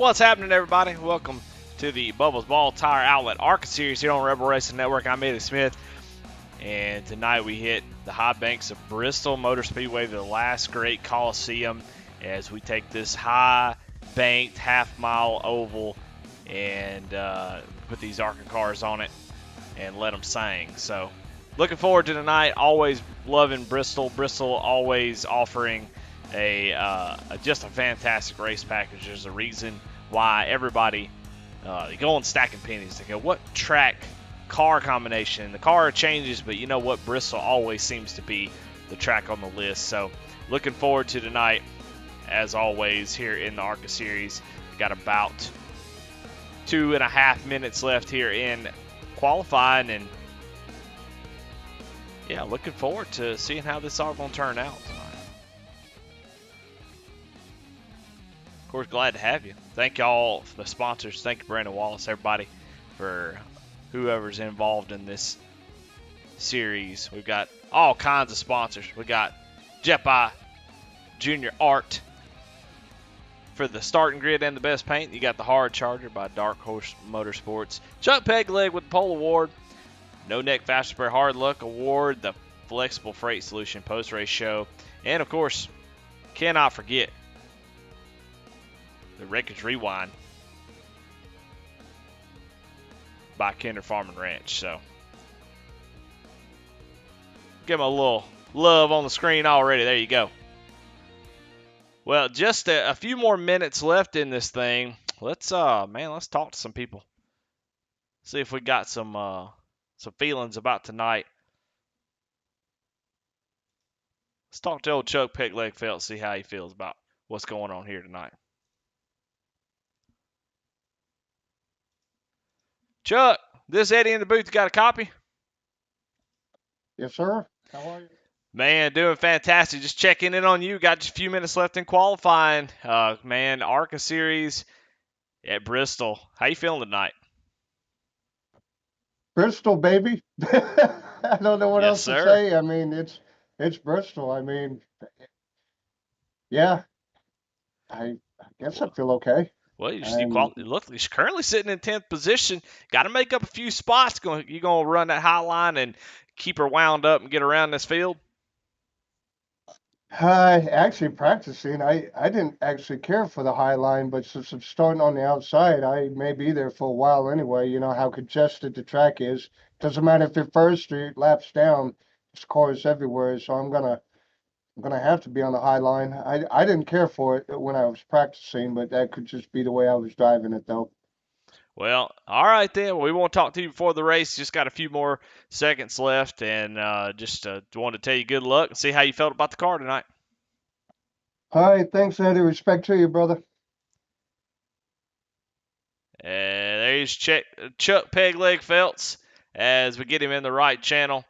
What's happening, everybody? Welcome to the Bubbas Ball Tire Outlet Arca Series here on Rebel Racing Network. I'm Eddie Smith, and tonight we hit the high banks of Bristol Motor Speedway, the last great Coliseum, as we take this high-banked half-mile oval and put these Arca cars on it and let them sing. So, looking forward to tonight. Always loving Bristol. Bristol always offering just a fantastic race package. There's a reason why everybody they go on stacking pennies. They go, what track car combination? The car changes, but you know what? Bristol always seems to be the track on the list. So looking forward to tonight, as always, here in the Arca Series. We got about 2.5 minutes left here in qualifying, and yeah, looking forward to seeing how this all going to turn out tonight. Of course, glad to have you. Thank y'all for the sponsors. Thank you, Brandon Wallace, everybody, for whoever's involved in this series. We've got all kinds of sponsors. We got Bubbas Junior Art for the starting grid and the best paint. You got the Hard Charger by Dark Horse Motorsports. Chuck Pegleg with the Pole Award. No Neck Faster Spare Hard Luck Award. The Flexible Freight Solution Post-Race Show. And, of course, cannot forget the Wreckage Rewind by Kinder Farm and Ranch. So, give them a little love on the screen already. There you go. Well, just a few more minutes left in this thing. Let's talk to some people. See if we got some feelings about tonight. Let's talk to old Chuck Pegleg Felt, see how he feels about what's going on here tonight. Chuck, this Eddie in the booth got a copy? Yes, sir. How are you? Man, doing fantastic. Just checking in on you. Got just a few minutes left in qualifying. Man, Arca Series at Bristol. How you feeling tonight? Bristol, baby. I don't know what else sir. to say. I mean, it's Bristol. I mean, yeah. I guess I feel okay. Well, you're currently sitting in 10th position. Got to make up a few spots. You going to run that high line and keep her wound up and get around this field? Actually practicing. I didn't actually care for the high line, but since I'm starting on the outside, I may be there for a while anyway. You know how congested the track is. Doesn't matter if you're first or you're laps down. There's cars everywhere, so I'm gonna have to be on the high line. I didn't care for it when I was practicing, but that could just be the way I was driving it, though. Well, all right then. We won't talk to you before the race. Just got a few more seconds left, and just wanted to tell you good luck and see how you felt about the car tonight. All right, thanks, Eddie. Respect to you, brother. There's Chuck Pegleg Felts as we get him in the right channel.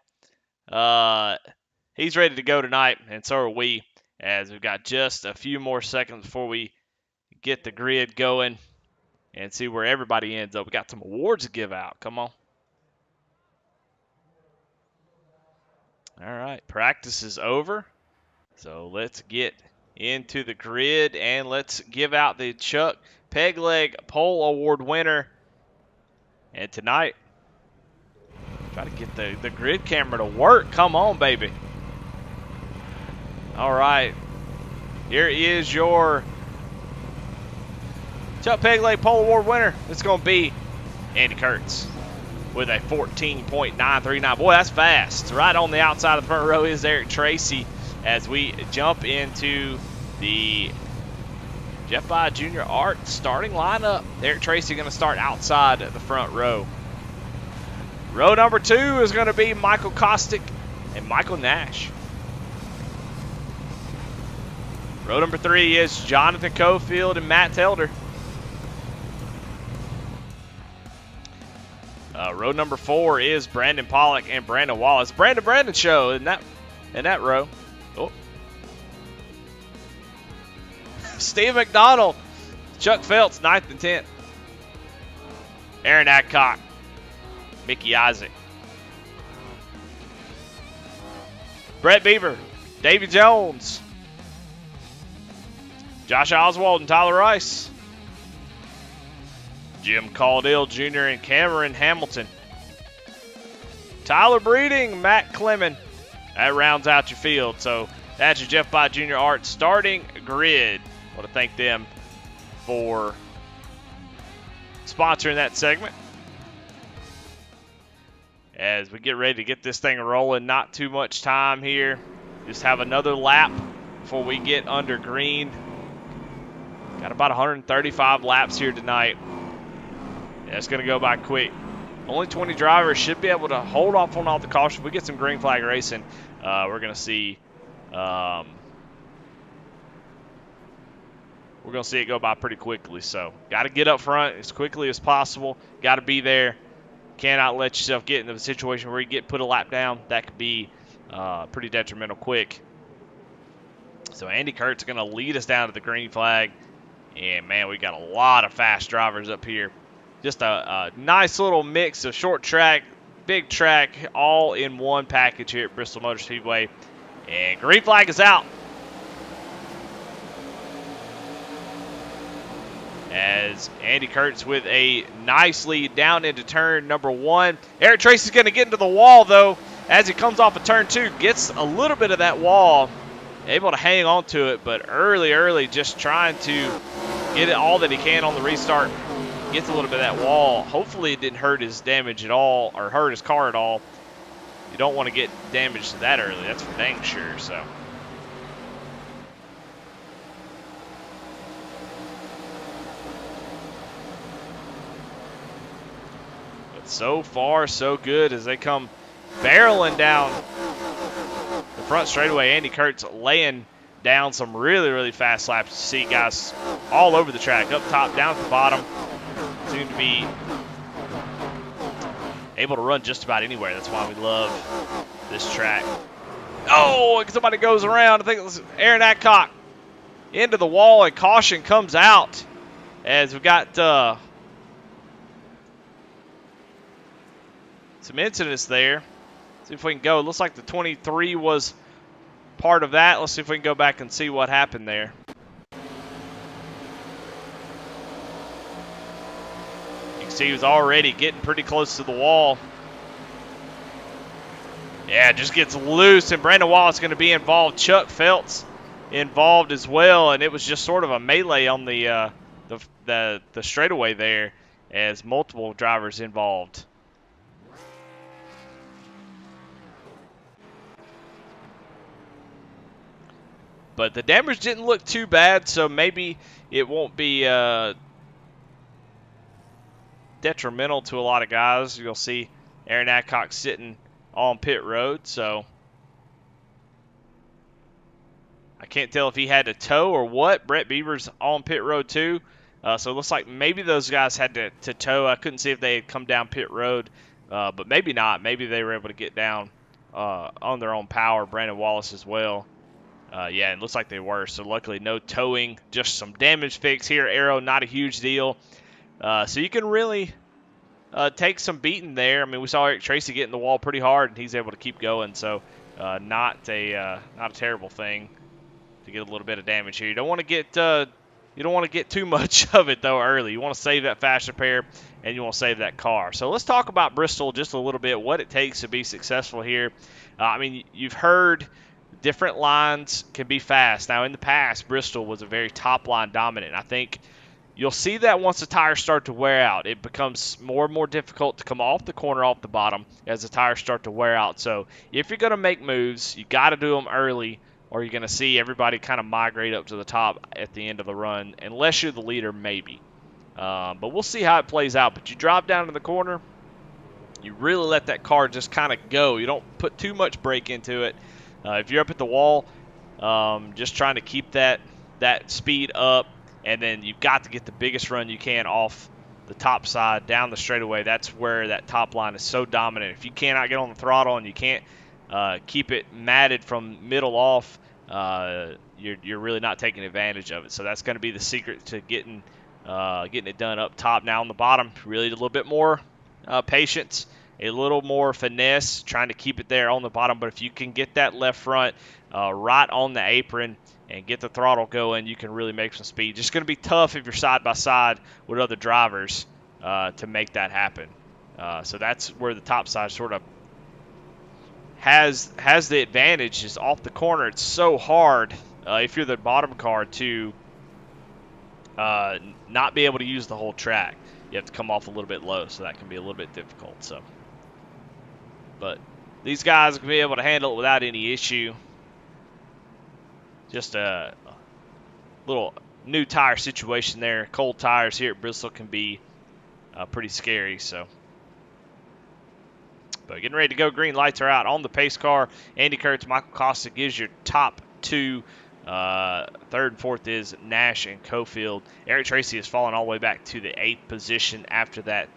He's ready to go tonight, and so are we, as we've got just a few more seconds before we get the grid going and see where everybody ends up. We got some awards to give out. Come on. All right, practice is over, so let's get into the grid and let's give out the Chuck Pegleg Pole Award winner. And tonight, try to get the grid camera to work. Come on, baby. All right, here is your Chuck Pegleg Pole Award winner. It's going to be Andy Kurtz with a 14.939. Boy, that's fast. Right on the outside of the front row is Eric Tracy as we jump into the Bubbas Junior Art starting lineup. Eric Tracy going to start outside the front row. Row number 2 is going to be Michael Kostick and Michael Nash. Row number 3 is Jonathan Cofield and Matt Telder. Row number 4 is Brandon Pollock and Brandon Wallace. Brandon show in that row. Oh. Steve McDonald, Chuck Felts, 9th and 10th. Aaron Adcock, Mickey Isaac. Brett Beaver, Davy Jones, Josh Oswald and Tyler Rice. Jim Caudill Jr. and Cameron Hamilton. Tyler Breeding, Matt Clemens. That rounds out your field. So that's your Jeff Bott Jr. Art starting grid. I want to thank them for sponsoring that segment. As we get ready to get this thing rolling, not too much time here. Just have another lap before we get under green. Got about 135 laps here tonight. Yeah, it's going to go by quick. Only 20 drivers should be able to hold off on all the caution. If we get some green flag racing, we're going to see it go by pretty quickly. So got to get up front as quickly as possible. Got to be there. Cannot let yourself get into a situation where you get put a lap down. That could be pretty detrimental quick. So Andy Kurt's going to lead us down to the green flag. And, man, we got a lot of fast drivers up here. Just a nice little mix of short track, big track, all in one package here at Bristol Motor Speedway. And green flag is out. As Andy Kurtz with a nice lead down into turn number 1. Eric Tracy's going to get into the wall, though, as he comes off of turn 2. Gets a little bit of that wall, able to hang on to it, but early, just trying to get it all that he can on the restart. Gets a little bit of that wall. Hopefully it didn't hurt his damage at all, or hurt his car at all. You don't want to get damaged that early. That's for dang sure. So. But so far, so good as they come barreling down the front straightaway. Andy Kurtz laying down some really fast laps. You see guys all over the track, up top, down at the bottom. Seem to be able to run just about anywhere. That's why we love this track. Oh, somebody goes around. I think it was Aaron Adcock into the wall, and caution comes out as we've got some incidents there. See if we can go. It looks like the 23 was part of that. Let's see if we can go back and see what happened there. See, he was already getting pretty close to the wall. Yeah, just gets loose, and Brandon Wallace going to be involved. Chuck Feltz involved as well, and it was just sort of a melee on the straightaway there as multiple drivers involved. But the damage didn't look too bad, so maybe it won't be detrimental to a lot of guys. You'll see Aaron Adcock sitting on pit road, so I can't tell if he had to tow or what. Brett Bieber's on pit road too, so it looks like maybe those guys had to tow. I couldn't see if they had come down pit road, but maybe not. Maybe they were able to get down on their own power. Brandon Wallace as well. Yeah, it looks like they were, so luckily no towing, just some damage fix here. Arrow, not a huge deal. So you can really take some beating there. I mean, we saw Eric Tracy get in the wall pretty hard, and he's able to keep going. So not a terrible thing to get a little bit of damage here. You don't want to get too much of it though early. You want to save that fast repair, and you want to save that car. So let's talk about Bristol just a little bit. What it takes to be successful here. I mean, you've heard different lines can be fast. Now, in the past, Bristol was a very top line dominant. I think you'll see that once the tires start to wear out, it becomes more and more difficult to come off the corner, off the bottom, as the tires start to wear out. So if you're going to make moves, you got to do them early, or you're going to see everybody kind of migrate up to the top at the end of the run, unless you're the leader, maybe. But we'll see how it plays out. But you drive down to the corner, you really let that car just kind of go. You don't put too much brake into it. If you're up at the wall, just trying to keep that speed up, and then you've got to get the biggest run you can off the top side down the straightaway. That's where that top line is so dominant. If you cannot get on the throttle and you can't keep it matted from middle off, you're really not taking advantage of it. So that's going to be the secret to getting it done up top. Now on the bottom, really a little bit more patience, a little more finesse, trying to keep it there on the bottom. But if you can get that left front right on the apron and get the throttle going, you can really make some speed. Just going to be tough if you're side by side with other drivers to make that happen. So that's where the top side sort of has the advantage. Just off the corner, it's so hard if you're the bottom car to not be able to use the whole track. You have to come off a little bit low, so that can be a little bit difficult. So, but these guys can be able to handle it without any issue. Just a little new tire situation there. Cold tires here at Bristol can be pretty scary. So, but getting ready to go. Green lights are out on the pace car. Andy Kurtz, Michael Kostic is your top two. Third and fourth is Nash and Cofield. Eric Tracy has fallen all the way back to the 8th position after that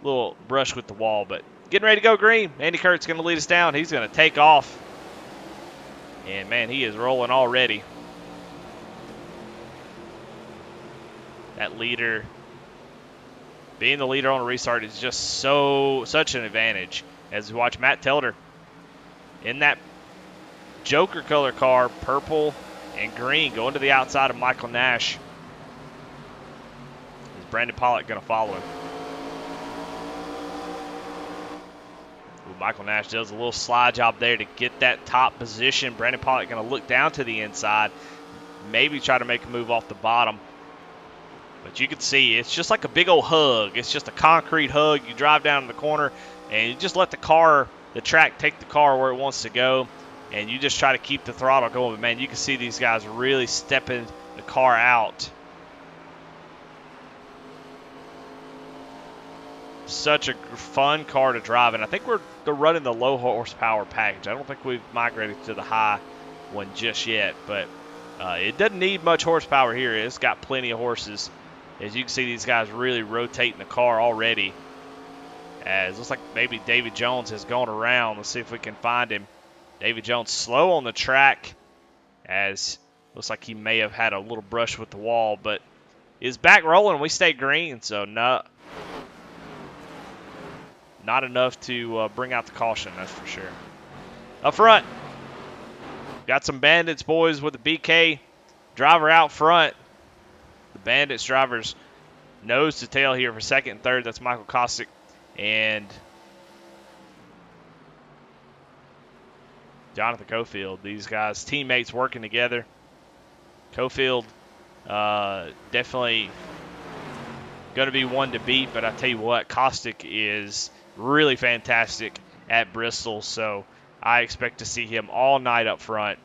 little brush with the wall. But getting ready to go green. Andy Kurtz going to lead us down. He's going to take off. And, man, he is rolling already. That leader, being the leader on a restart is just such an advantage. As we watch Matt Telder in that Joker color car, purple and green, going to the outside of Michael Nash. Is Brandon Pollock going to follow him? Ooh, Michael Nash does a little slide job there to get that top position. Brandon Pollock going to look down to the inside, maybe try to make a move off the bottom. But you can see it's just like a big old hug. It's just a concrete hug. You drive down in the corner and you just let the track take the car where it wants to go. And you just try to keep the throttle going. But, man, you can see these guys really stepping the car out. Such a fun car to drive. And I think they're running the low horsepower package. I don't think we've migrated to the high one just yet. But it doesn't need much horsepower here. It's got plenty of horses. As you can see, these guys really rotating the car already. As looks like maybe David Jones has gone around. Let's see if we can find him. David Jones slow on the track, as looks like he may have had a little brush with the wall, but is back rolling. We stay green, so not enough to bring out the caution, that's for sure. Up front, got some Bandits boys with the BK driver out front. The Bandits drivers nose to tail here for second and third. That's Michael Kostic and Jonathan Cofield. These guys, teammates working together. Cofield definitely going to be one to beat, but I tell you what, Kostic is really fantastic at Bristol, so I expect to see him all night up front.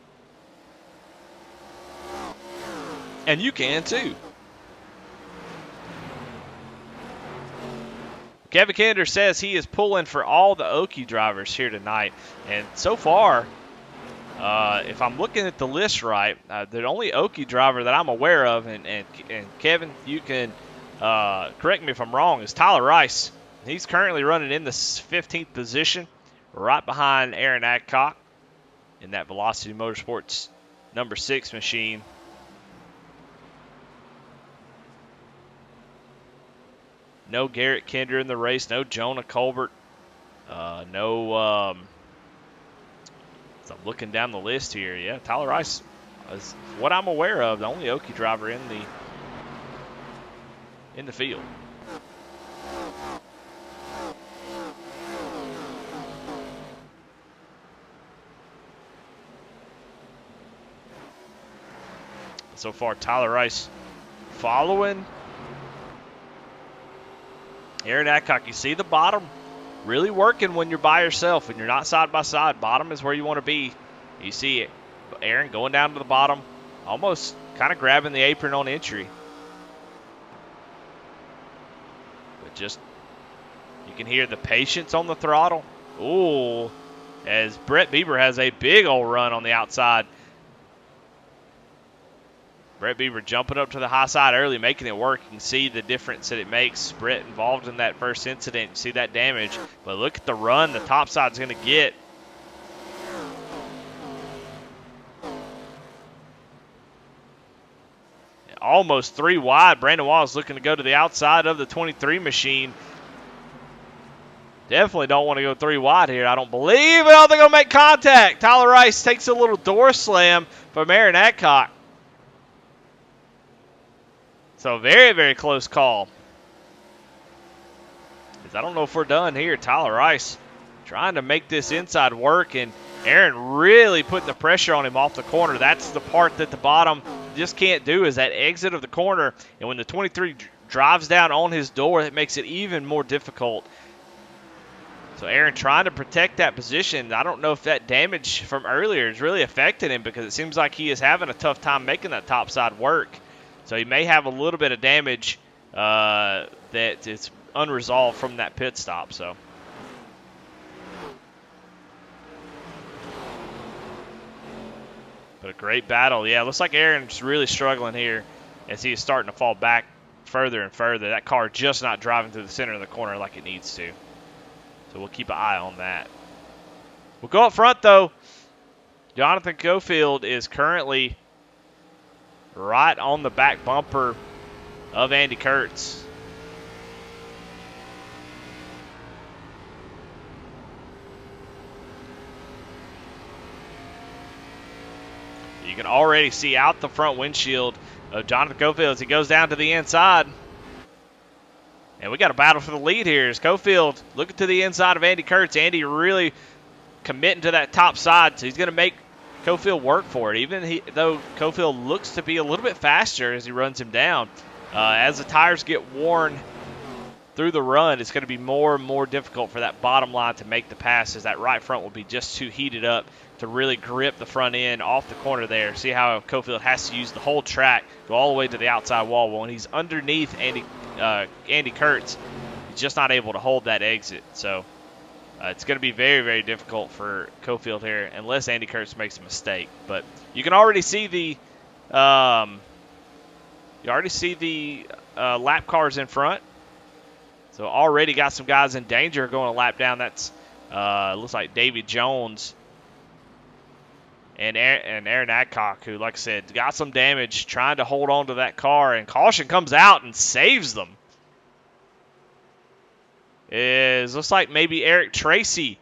And you can too. Kevin Kinder says he is pulling for all the Okie drivers here tonight, and so far, if I'm looking at the list right, the only Okie driver that I'm aware of, and Kevin, you can correct me if I'm wrong, is Tyler Rice. He's currently running in the 15th position, right behind Aaron Adcock in that Velocity Motorsports number 6 machine. No Garrett Kinder in the race, no Jonah Colbert, no so I'm looking down the list here. Yeah, Tyler Rice is what I'm aware of, the only Okie driver in the field. So far, Tyler Rice following Aaron Adcock. You see the bottom really working when you're by yourself and you're not side by side. Bottom is where you want to be. You see it. Aaron going down to the bottom, almost kind of grabbing the apron on entry. But just, you can hear the patience on the throttle. Ooh, as Brett Bieber has a big old run on the outside. Brett Bieber jumping up to the high side early, making it work. You can see the difference that it makes. Brett involved in that first incident. You see that damage. But look at the run the top side's going to get. Almost 3 wide. Brandon Wallace looking to go to the outside of the 23 machine. Definitely don't want to go 3 wide here. I don't believe. Oh, they're going to make contact. Tyler Rice takes a little door slam from Aaron Adcock. So very, very close call. I don't know if we're done here. Tyler Rice trying to make this inside work, and Aaron really putting the pressure on him off the corner. That's the part that the bottom just can't do, is that exit of the corner. And when the 23 drives down on his door, it makes it even more difficult. So Aaron trying to protect that position. I don't know if that damage from earlier is really affecting him, because it seems like he is having a tough time making that top side work. So he may have a little bit of damage that is unresolved from that pit stop. So but a great battle. Yeah, looks like Aaron's really struggling here as he is starting to fall back further and further. That car just not driving through the center of the corner like it needs to. So we'll keep an eye on that. We'll go up front, though. Jonathan Cofield is currently right on the back bumper of Andy Kurtz. You can already see out the front windshield of Jonathan Cofield as he goes down to the inside. And we got a battle for the lead here as Cofield looking to the inside of Andy Kurtz. Andy really committing to that top side, so he's going to make Cofield work for it, even though Cofield looks to be a little bit faster as he runs him down. As the tires get worn through the run, it's going to be more and more difficult for that bottom line to make the pass, as that right front will be just too heated up to really grip the front end off the corner there. See how Cofield has to use the whole track, go all the way to the outside wall. Well, when he's underneath Andy Kurtz, he's just not able to hold that exit. So it's going to be very, very difficult for Cofield here unless Andy Kurtz makes a mistake. But you can already see the lap cars in front. So already got some guys in danger going a lap down. That's looks like Davy Jones and Aaron Adcock, who, like I said, got some damage trying to hold on to that car. And caution comes out and saves them. Looks like maybe Eric Tracy.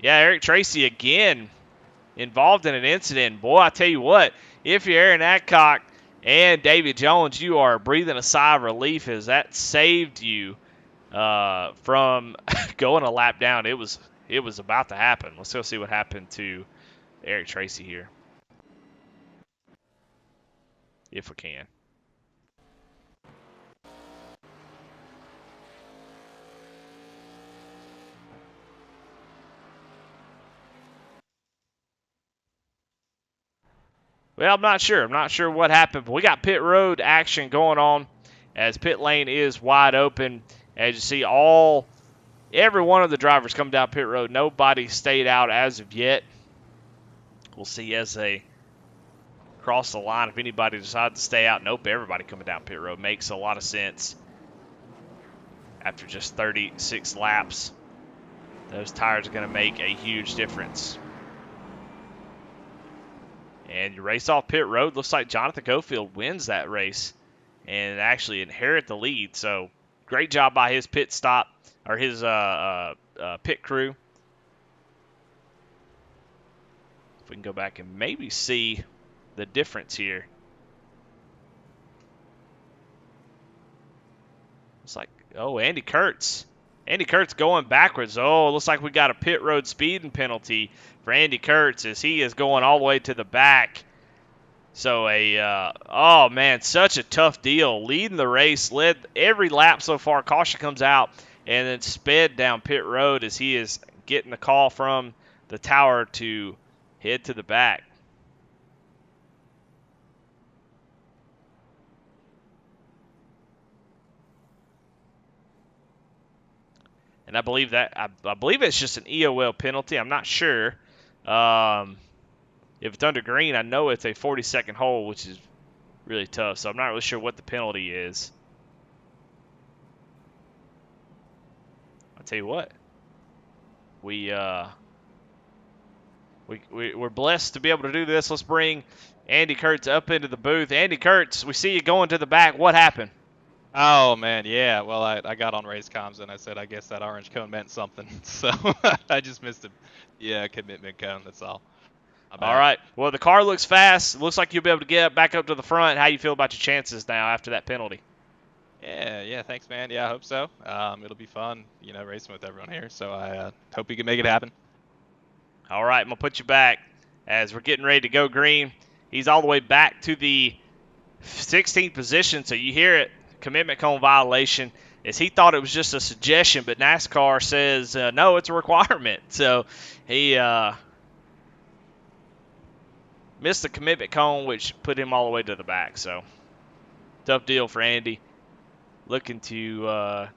Yeah, Eric Tracy again involved in an incident. Boy, I tell you what, if you're Aaron Adcock and David Jones, you are breathing a sigh of relief, as that saved you from going a lap down. It was about to happen. Let's go see what happened to Eric Tracy here, if we can. Well, I'm not sure. I'm not sure what happened, but we got pit road action going on as pit lane is wide open. As you see, every one of the drivers come down pit road. Nobody stayed out as of yet. We'll see as they cross the line if anybody decides to stay out. Nope, everybody coming down pit road. Makes a lot of sense. After just 36 laps, those tires are going to make a huge difference. And you race off pit road. Looks like Jonathan Cofield wins that race and actually inherit the lead. So great job by his pit stop, or his pit crew. If we can go back and maybe see the difference here. It's like, oh, Andy Kurtz. Andy Kurtz going backwards. Oh, looks like we got a pit road speeding penalty for Andy Kurtz as he is going all the way to the back. So oh man, such a tough deal. Leading the race, led every lap so far. Caution comes out and then sped down pit road as he is getting the call from the tower to head to the back. And I believe it's just an EOL penalty. I'm not sure. If it's under green, I know it's a 40-second hold, which is really tough. So I'm not really sure what the penalty is. I'll tell you what. We're blessed to be able to do this. Let's bring Andy Kurtz up into the booth. Andy Kurtz, we see you going to the back. What happened? Oh, man, yeah. Well, I got on race comms and I said I guess that orange cone meant something. So I just missed a commitment cone, that's all. All right. Well, the car looks fast. It looks like you'll be able to get back up to the front. How you feel about your chances now after that penalty? Yeah, thanks, man. Yeah, I hope so. It'll be fun, racing with everyone here. So I hope we can make it happen. All right, I'm going to put you back as we're getting ready to go green. He's all the way back to the 16th position, so you hear it, commitment cone violation, as he thought it was just a suggestion, but NASCAR says, no, it's a requirement. So he missed the commitment cone, which put him all the way to the back. So tough deal for Andy. Looking to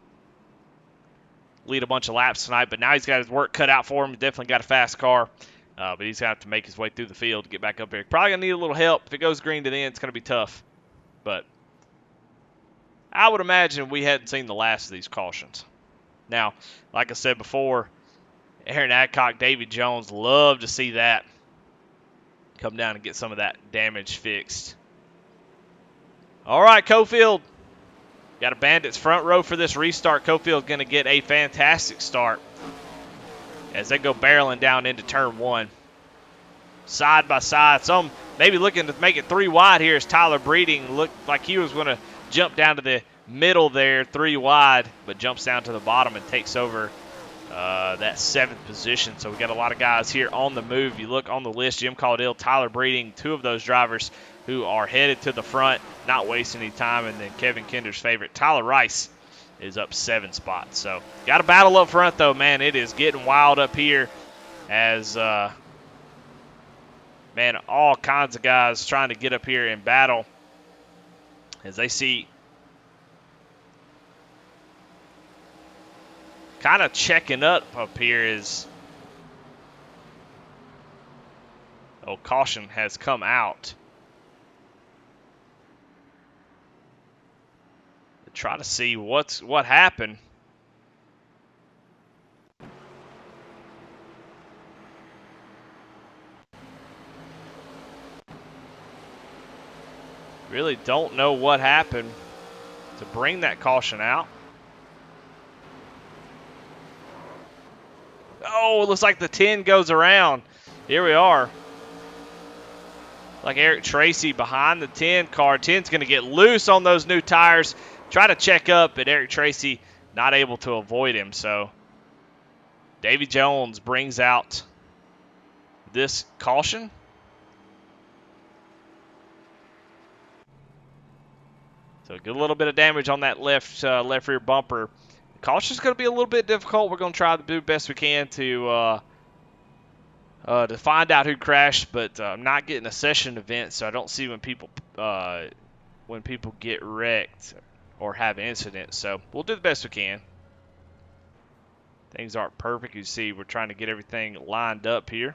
lead a bunch of laps tonight, but now he's got his work cut out for him. He's definitely got a fast car, but he's going to have to make his way through the field to get back up here. Probably going to need a little help. If it goes green to the end, it's going to be tough. But I would imagine we hadn't seen the last of these cautions. Now, like I said before, Aaron Adcock, Davy Jones, love to see that come down and get some of that damage fixed. All right, Cofield. Got a Bandits front row for this restart. Cofield's going to get a fantastic start as they go barreling down into turn one. Side by side. Some maybe looking to make it 3 wide here as Tyler Breeding looked like he was going to jump down to the middle there, 3 wide, but jumps down to the bottom and takes over that 7th position. So we got a lot of guys here on the move. You look on the list, Jim Caudill, Tyler Breeding, 2 of those drivers who are headed to the front, not wasting any time. And then Kevin Kinder's favorite, Tyler Rice, is up 7 spots. So got a battle up front, though, man. It is getting wild up here as, man, all kinds of guys trying to get up here and battle as they see kind of checking up here is, caution has come out. Try to see what happened. Really don't know what happened to bring that caution out. Oh, it looks like the 10 goes around. Here we are. Like Eric Tracy behind the 10 car. 10's going to get loose on those new tires. Try to check up, but Eric Tracy not able to avoid him. So Davy Jones brings out this caution. So get a little bit of damage on that left rear bumper. The caution's going to be a little bit difficult. We're going to try to do the best we can to find out who crashed, but I'm not getting a session event, so I don't see when people get wrecked or have incidents. So we'll do the best we can. Things aren't perfect. You see, we're trying to get everything lined up here.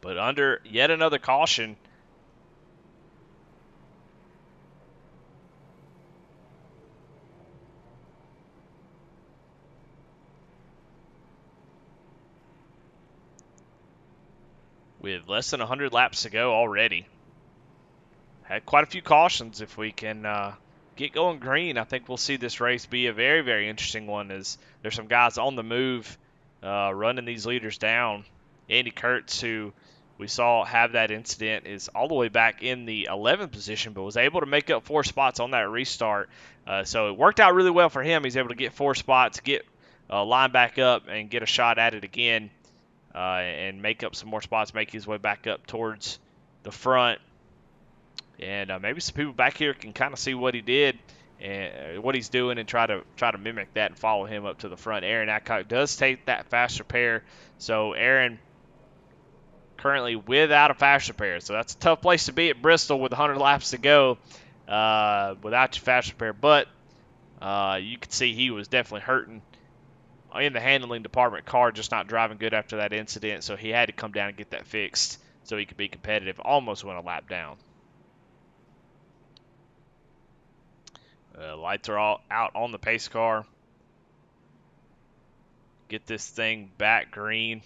But under yet another caution, with less than 100 laps to go already. Had quite a few cautions. If we can get going green, I think we'll see this race be a very, very interesting one, as there's some guys on the move running these leaders down. Andy Kurtz, who we saw have that incident, is all the way back in the 11th position, but was able to make up 4 spots on that restart. So it worked out really well for him. He's able to get 4 spots, get line back up, and get a shot at it again. And make up some more spots, make his way back up towards the front. And maybe some people back here can kind of see what he did and what he's doing and try to mimic that and follow him up to the front. Aaron Adcock does take that fast repair. So Aaron currently without a fast repair. So that's a tough place to be at Bristol with 100 laps to go without your fast repair. But you could see he was definitely hurting in the handling department. Car just not driving good after that incident, so he had to come down and get that fixed so he could be competitive. Almost went a lap down. Lights are all out on the pace car. Get this thing back green.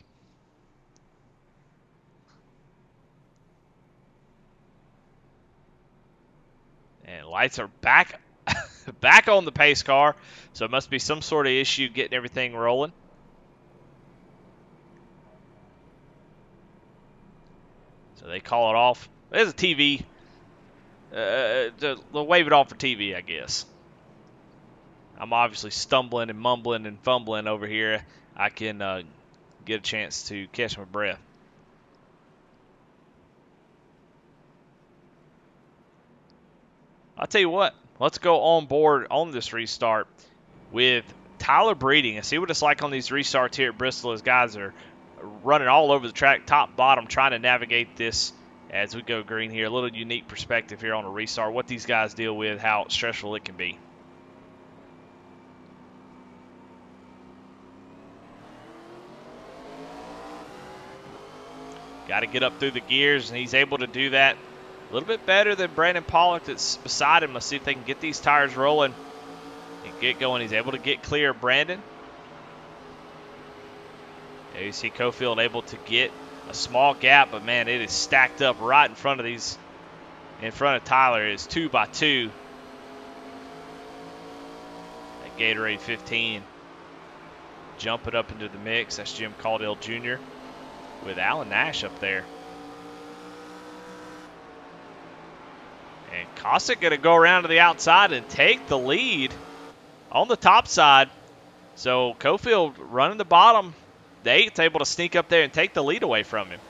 And lights are back back on the pace car, so it must be some sort of issue getting everything rolling. So they call it off. There's a TV. They'll wave it off for TV, I guess. I'm obviously stumbling and mumbling and fumbling over here. I can get a chance to catch my breath. I'll tell you what, let's go on board on this restart with Tyler Breeding and see what it's like on these restarts here at Bristol as guys are running all over the track, top, bottom, trying to navigate this as we go green here. A little unique perspective here on a restart, what these guys deal with, how stressful it can be. Got to get up through the gears, and he's able to do that a little bit better than Brandon Pollock that's beside him. Let's see if they can get these tires rolling and get going. He's able to get clear of Brandon. There you see Cofield able to get a small gap, but man, it is stacked up right in front of these. In front of Tyler is 2 by 2. That Gatorade 15 jumping up into the mix. That's Jim Caudill Jr. with Alan Nash up there. And Cossack going to go around to the outside and take the lead on the top side. So Cofield running the bottom. The 8th able to sneak up there and take the lead away from him.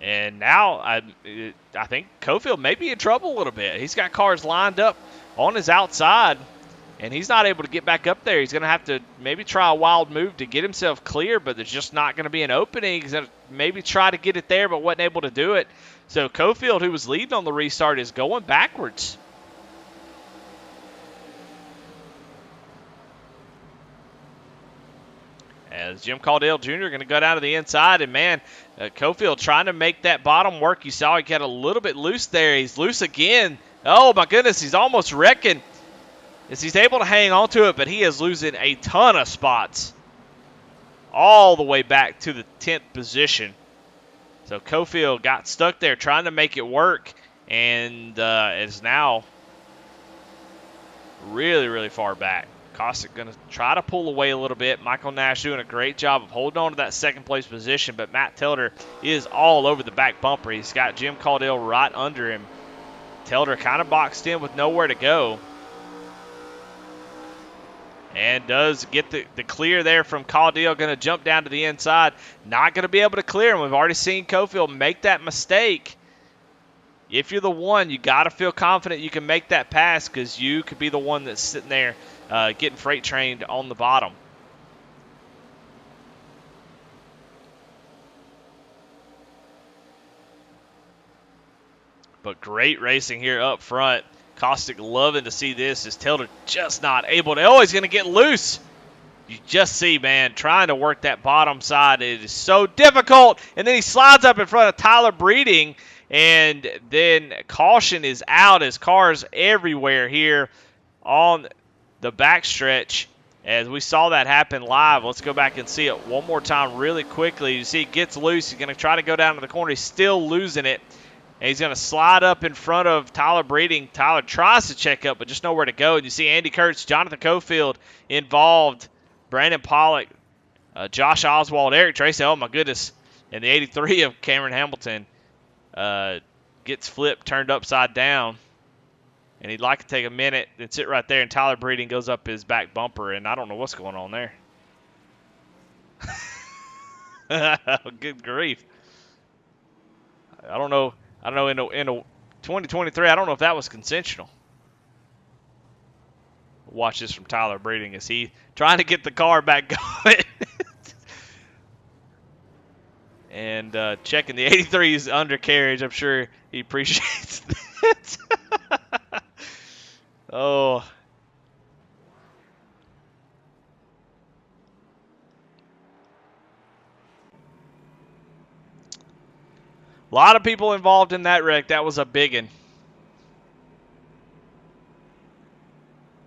And now I think Cofield may be in trouble a little bit. He's got cars lined up on his outside, and he's not able to get back up there. He's going to have to maybe try a wild move to get himself clear, but there's just not going to be an opening. He's going to maybe try to get it there, but wasn't able to do it. So Cofield, who was leading on the restart, is going backwards. As Jim Caudill Jr. going to go down to the inside, and man, Cofield trying to make that bottom work. You saw he got a little bit loose there. He's loose again. Oh my goodness, he's almost wrecking. As he's able to hang on to it, but he is losing a ton of spots all the way back to the 10th position. So Cofield got stuck there trying to make it work, and is now really, really far back. Cossack going to try to pull away a little bit. Michael Nash doing a great job of holding on to that second place position, but Matt Telder is all over the back bumper. He's got Jim Caudill right under him. Telder kind of boxed in with nowhere to go. And does get the clear there from Caudill. Going to jump down to the inside. Not going to be able to clear him. We've already seen Cofield make that mistake. If you're the one, you got to feel confident you can make that pass, because you could be the one that's sitting there getting freight trained on the bottom. But great racing here up front. Cossack loving to see this as Telder just not able to. Oh, he's going to get loose. You just see, man, trying to work that bottom side. It is so difficult. And then he slides up in front of Tyler Breeding. And then caution is out as cars everywhere here on the backstretch. As we saw that happen live. Let's go back and see it one more time really quickly. You see it gets loose. He's going to try to go down to the corner. He's still losing it. And he's going to slide up in front of Tyler Breeding. Tyler tries to check up, but just nowhere to go. And you see Andy Kurtz, Jonathan Cofield involved, Brandon Pollock, Josh Oswald, Eric Tracy. Oh, my goodness. And the 83 of Cameron Hamilton gets flipped, turned upside down. And he'd like to take a minute and sit right there. And Tyler Breeding goes up his back bumper, and I don't know what's going on there. Good grief. I don't know. In a 2023, I don't know if that was consensual. Watch this from Tyler Breeding as he trying to get the car back going. And checking the 83's undercarriage. I'm sure he appreciates that. Oh. A lot of people involved in that wreck. That was a big one.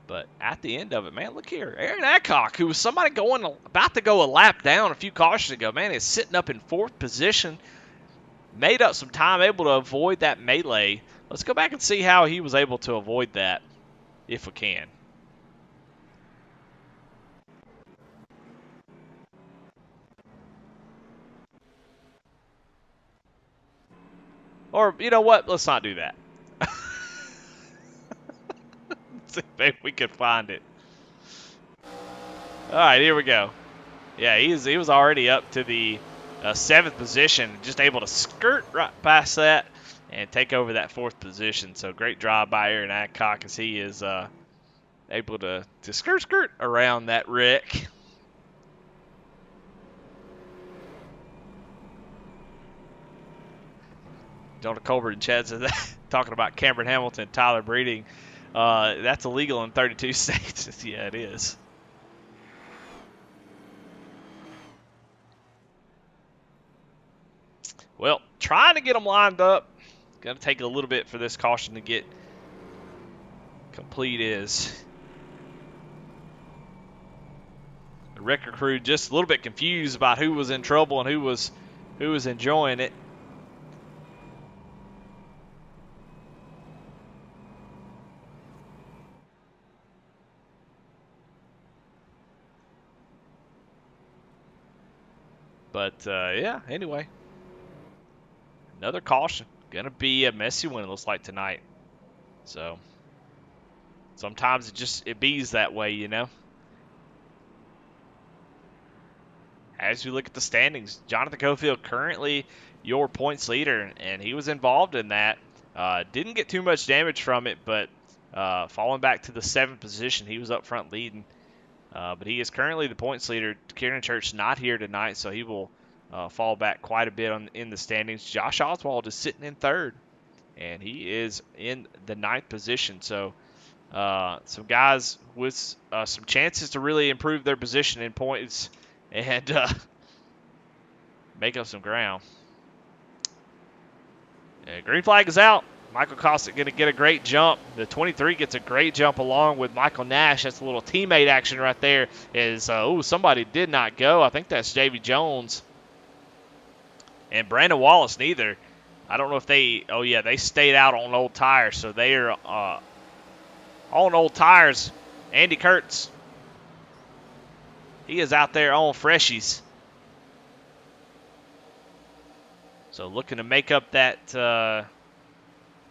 But at the end of it, man, look here. Aaron Adcock, who was somebody about to go a lap down a few cautions ago, man, is sitting up in 4th position. Made up some time, able to avoid that melee. Let's go back and see how he was able to avoid that, if we can. Or, you know what? Let's not do that. See if we can find it. All right, here we go. Yeah, he was already up to the 7th position, just able to skirt right past that and take over that 4th position. So great drive by Aaron Adcock as he is able to skirt around that wreck. Jonah Colbert and Chad said that, talking about Cameron Hamilton, Tyler Breeding. That's illegal in 32 states. Yeah, it is. Well, trying to get them lined up. Going to take a little bit for this caution to get complete is. The wrecker crew just a little bit confused about who was in trouble and who was enjoying it. But, yeah, anyway. Another caution. Going to be a messy one, it looks like, tonight. So, sometimes it bees that way, you know. As we look at the standings, Jonathan Cofield currently your points leader, and he was involved in that. Didn't get too much damage from it, but falling back to the 7th position, he was up front leading. But he is currently the points leader. Kieran Church not here tonight, so he will fall back quite a bit in the standings. Josh Oswald is sitting in 3rd, and he is in the 9th position. So some guys with some chances to really improve their position in points and make up some ground. Green flag is out. Michael Kostic going to get a great jump. The 23 gets a great jump along with Michael Nash. That's a little teammate action right there. Somebody did not go. I think that's Davy Jones. And Brandon Wallace neither. I don't know if they stayed out on old tires. So they are on old tires. Andy Kurtz, he is out there on freshies. So looking to make up that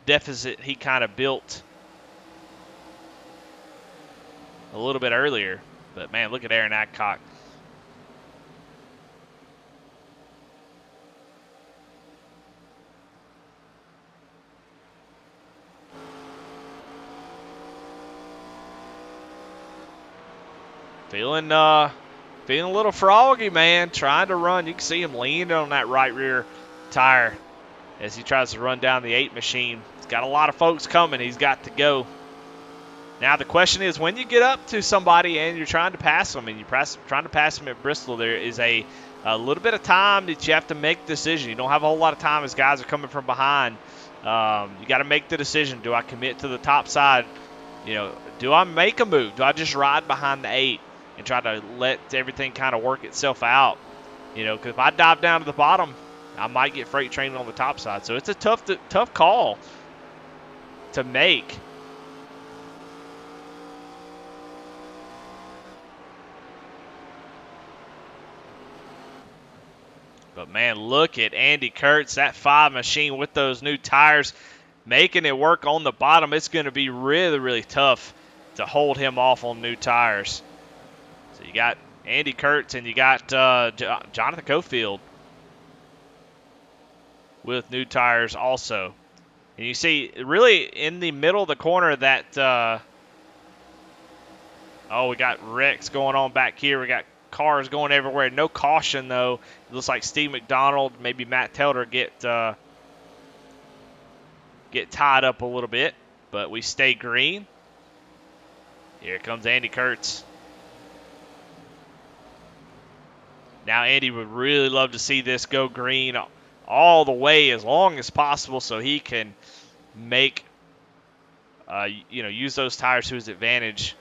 deficit he kind of built a little bit earlier. But, man, look at Aaron Adcock. Feeling a little froggy, man. Trying to run. You can see him leaning on that right rear tire as he tries to run down the 8 machine. He's got a lot of folks coming. He's got to go. Now the question is, when you get up to somebody and you're trying to pass them, and you're trying to pass them at Bristol, there is a little bit of time that you have to make the decision. You don't have a whole lot of time as guys are coming from behind. You got to make the decision. Do I commit to the top side? Do I make a move? Do I just ride behind the 8 and try to let everything kind of work itself out? Because if I dive down to the bottom, I might get freight trained on the top side. So it's a tough call to make. But, man, look at Andy Kurtz, that 5 machine with those new tires, making it work on the bottom. It's going to be really, really tough to hold him off on new tires. So you got Andy Kurtz and you got Jonathan Cofield with new tires also. And you see, really in the middle of the corner that, we got wrecks going on back here. We got cars going everywhere. No caution, though. It looks like Steve McDonald, maybe Matt Telder get tied up a little bit. But we stay green. Here comes Andy Kurtz. Now Andy would really love to see this go green all the way as long as possible so he can make, use those tires to his advantage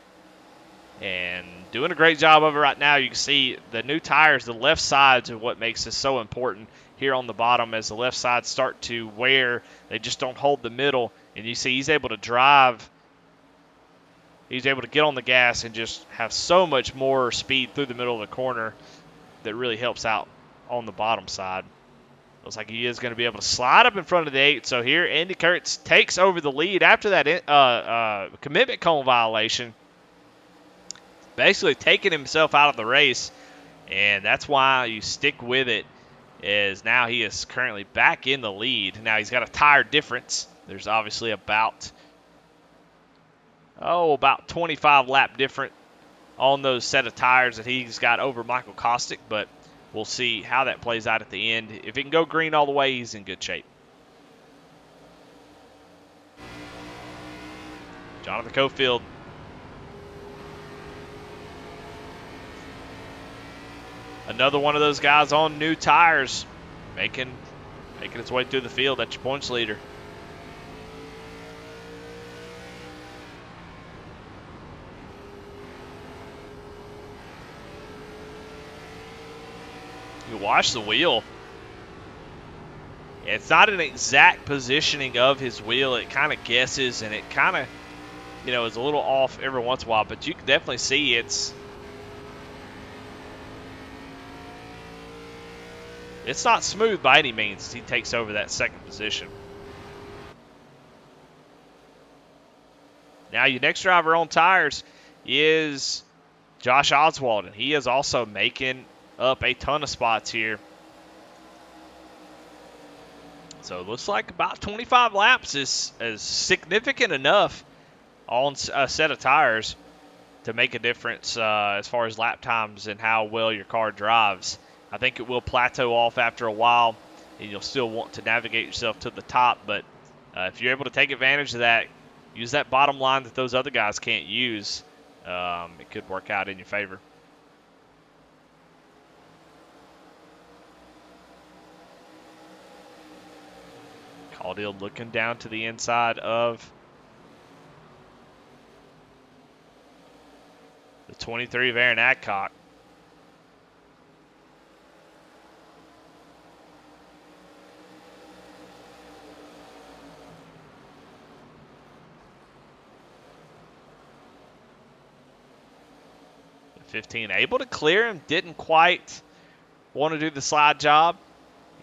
and doing a great job of it right now. You can see the new tires, the left sides are what makes this so important here on the bottom. As the left sides start to wear, they just don't hold the middle, and you see he's able to drive. He's able to get on the gas and just have so much more speed through the middle of the corner that really helps out on the bottom side. Looks like he is going to be able to slide up in front of the 8. So here, Andy Kurtz takes over the lead after that commitment cone violation. Basically taking himself out of the race, and that's why you stick with it, is now he is currently back in the lead. Now he's got a tire difference. There's obviously about 25 lap different on those set of tires that he's got over Michael Kostick, but we'll see how that plays out at the end. If he can go green all the way, he's in good shape. Jonathan Cofield. Another one of those guys on new tires, making its way through the field. That's your points leader. You watch the wheel. It's not an exact positioning of his wheel. It kind of guesses, and it kind of, is a little off every once in a while. But you can definitely see it's not smooth by any means as he takes over that second position. Now your next driver on tires is Josh Oswald, and he is also making up a ton of spots here. So it looks like about 25 laps is significant enough on a set of tires to make a difference as far as lap times and how well your car drives. I think it will plateau off after a while, and you'll still want to navigate yourself to the top. But if you're able to take advantage of that, use that bottom line that those other guys can't use, it could work out in your favor. Caudill looking down to the inside of the 23 of Aaron Adcock. The 15 able to clear him, didn't quite want to do the slide job.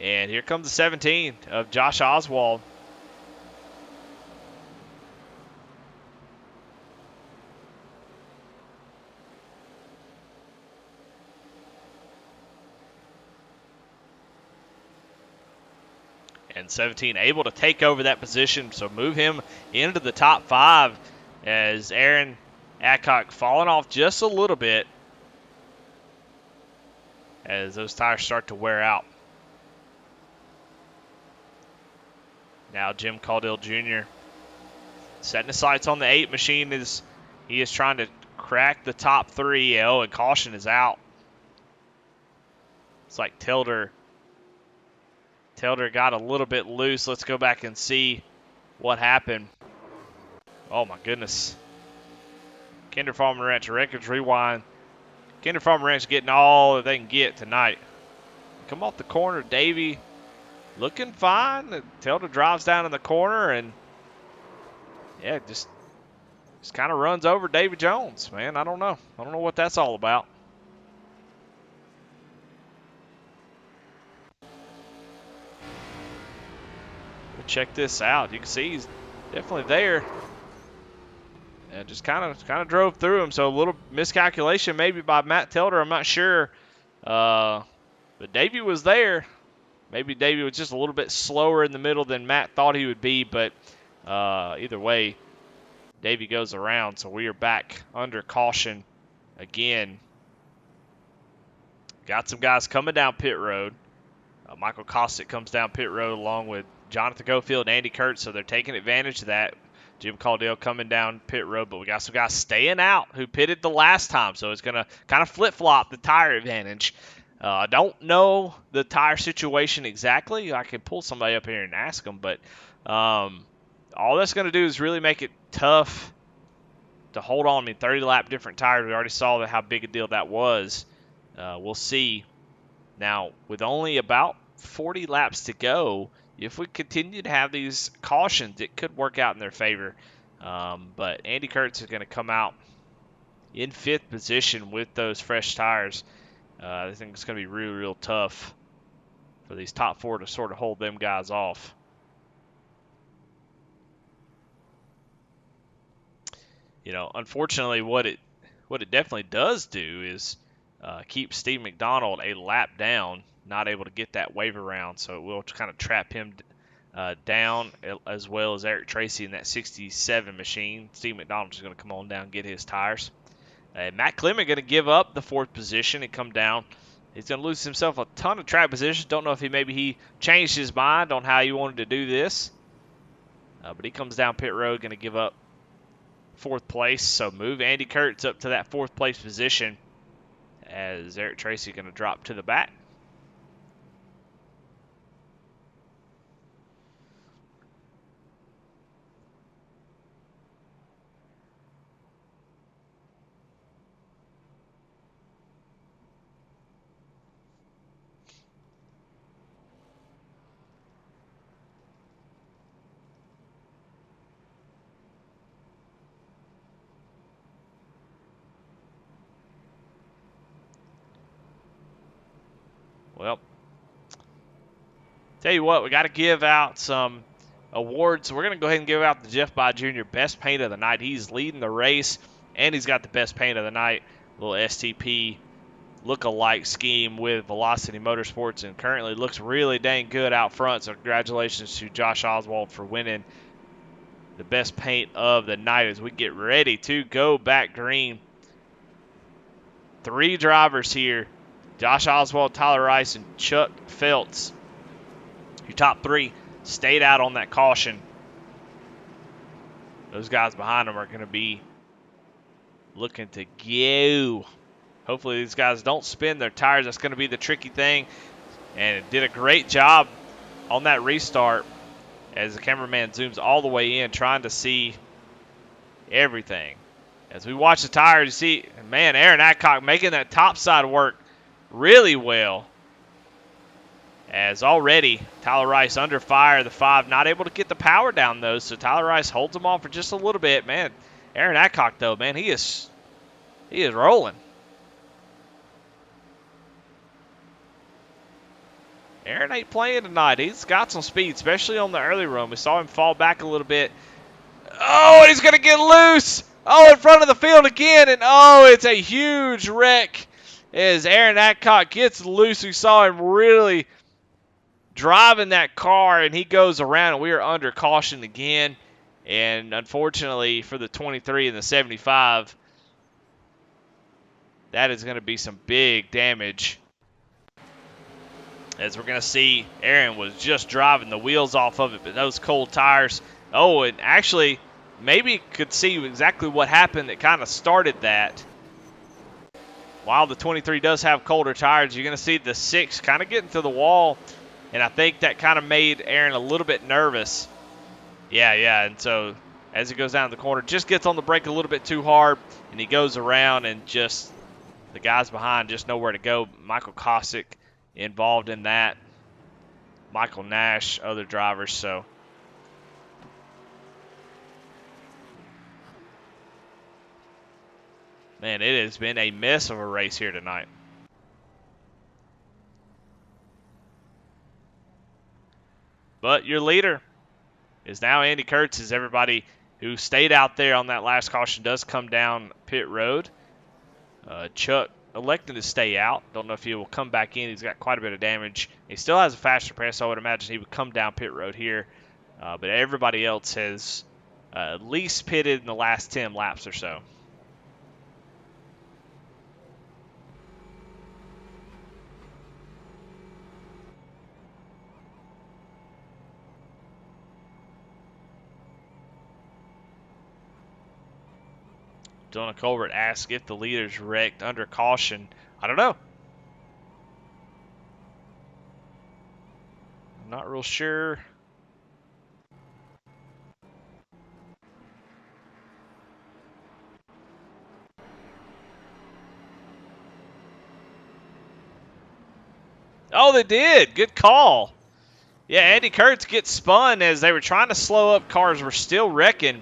And here comes the 17 of Josh Oswald. And 17 able to take over that position, so move him into the top 5 as Aaron Adcock falling off just a little bit as those tires start to wear out. Now Jim Caudill Jr. setting his sights on the 8 machine as he is trying to crack the top 3. And caution is out. It's like Tilder got a little bit loose. Let's go back and see what happened. Oh my goodness. Kinder Farmer Ranch Records Rewind. Kinder Farmer Ranch getting all that they can get tonight. Come off the corner, Davey. Looking fine. Tilder drives down in the corner and just kind of runs over David Jones, man. I don't know what that's all about. We'll check this out. You can see he's definitely there. And just kind of drove through him. So a little miscalculation maybe by Matt Tilder. I'm not sure. But Davey was there. Maybe Davey was just a little bit slower in the middle than Matt thought he would be, but either way, Davey goes around, so we are back under caution again. Got some guys coming down pit road. Michael Kostick comes down pit road along with Jonathan Cofield and Andy Kurtz, so they're taking advantage of that. Jim Caudill coming down pit road, but we got some guys staying out who pitted the last time, so it's going to kind of flip-flop the tire advantage. I don't know the tire situation exactly. I can pull somebody up here and ask them, but all that's going to do is really make it tough to hold on. I mean, 30 lap different tires. We already saw how big a deal that was. We'll see. Now, with only about 40 laps to go, if we continue to have these cautions, it could work out in their favor. But Andy Kurtz is going to come out in 5th position with those fresh tires. I think it's going to be real, real tough for these top 4 to sort of hold them guys off. You know, unfortunately, what it definitely does do is keep Steve McDonald a lap down, not able to get that wave around, so it will kind of trap him down, as well as Eric Tracy in that 67 machine. Steve McDonald is going to come on down and get his tires. Matt Clement going to give up the 4th position and come down. He's going to lose himself a ton of track positions. Don't know if he changed his mind on how he wanted to do this. But he comes down pit road, going to give up 4th place. So move Andy Kurtz up to that 4th place position, as Eric Tracy going to drop to the back. Well, tell you what, we got to give out some awards. We're going to go ahead and give out the Jeff Bye Jr. Best Paint of the Night. He's leading the race, and he's got the Best Paint of the Night. Little STP look-alike scheme with Velocity Motorsports, and currently looks really dang good out front. So congratulations to Josh Oswald for winning the Best Paint of the Night as we get ready to go back green. 3 drivers here. Josh Oswald, Tyler Rice, and Chuck Feltz. Your top 3 stayed out on that caution. Those guys behind them are going to be looking to go. Hopefully these guys don't spin their tires. That's going to be the tricky thing. And it did a great job on that restart as the cameraman zooms all the way in, trying to see everything. As we watch the tires, you see, man, Aaron Adcock making that top side work really well. As already Tyler Rice under fire, the 5, not able to get the power down though, so Tyler Rice holds him on for just a little bit. Man, Aaron Adcock though, man, he is rolling. Aaron ain't playing tonight. He's got some speed, especially on the early run. We saw him fall back a little bit. Oh, and he's going to get loose. Oh, in front of the field again, and oh, it's a huge wreck as Aaron Adcock gets loose. We saw him really driving that car, and he goes around, and we are under caution again. And unfortunately for the 23 and the 75, that is going to be some big damage. As we're going to see, Aaron was just driving the wheels off of it, but those cold tires. Oh, and actually, maybe could see exactly what happened that kind of started that. While the 23 does have colder tires, you're going to see the 6 kind of getting to the wall, and I think that kind of made Aaron a little bit nervous. Yeah, and so as he goes down the corner, just gets on the brake a little bit too hard, and he goes around, and just the guys behind just know where to go. Michael Kosick involved in that. Michael Nash, other drivers, so. Man, it has been a mess of a race here tonight. But your leader is now Andy Kurtz, as everybody who stayed out there on that last caution does come down pit road. Chuck elected to stay out. Don't know if he will come back in. He's got quite a bit of damage. He still has a faster press, so I would imagine he would come down pit road here. But everybody else has at least pitted in the last 10 laps or so. Donna Colbert asks if the leader's wrecked under caution. I don't know. I'm not real sure. Oh, they did. Good call. Yeah, Andy Kurtz gets spun as they were trying to slow up. Cars were still wrecking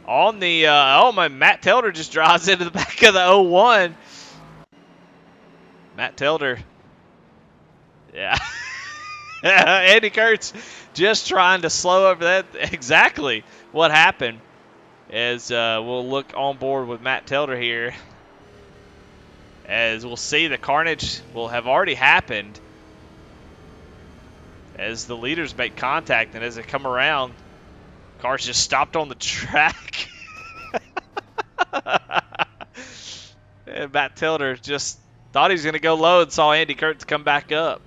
on the, oh my, Matt Telder just drives into the back of the 01. Matt Telder. Yeah. Andy Kurtz just trying to slow up that. Exactly what happened. As we'll look on board with Matt Telder here. As we'll see, the carnage will have already happened as the leaders make contact, and as they come around, cars just stopped on the track. And Matt Tilder just thought he was going to go low and saw Andy Kurtz come back up.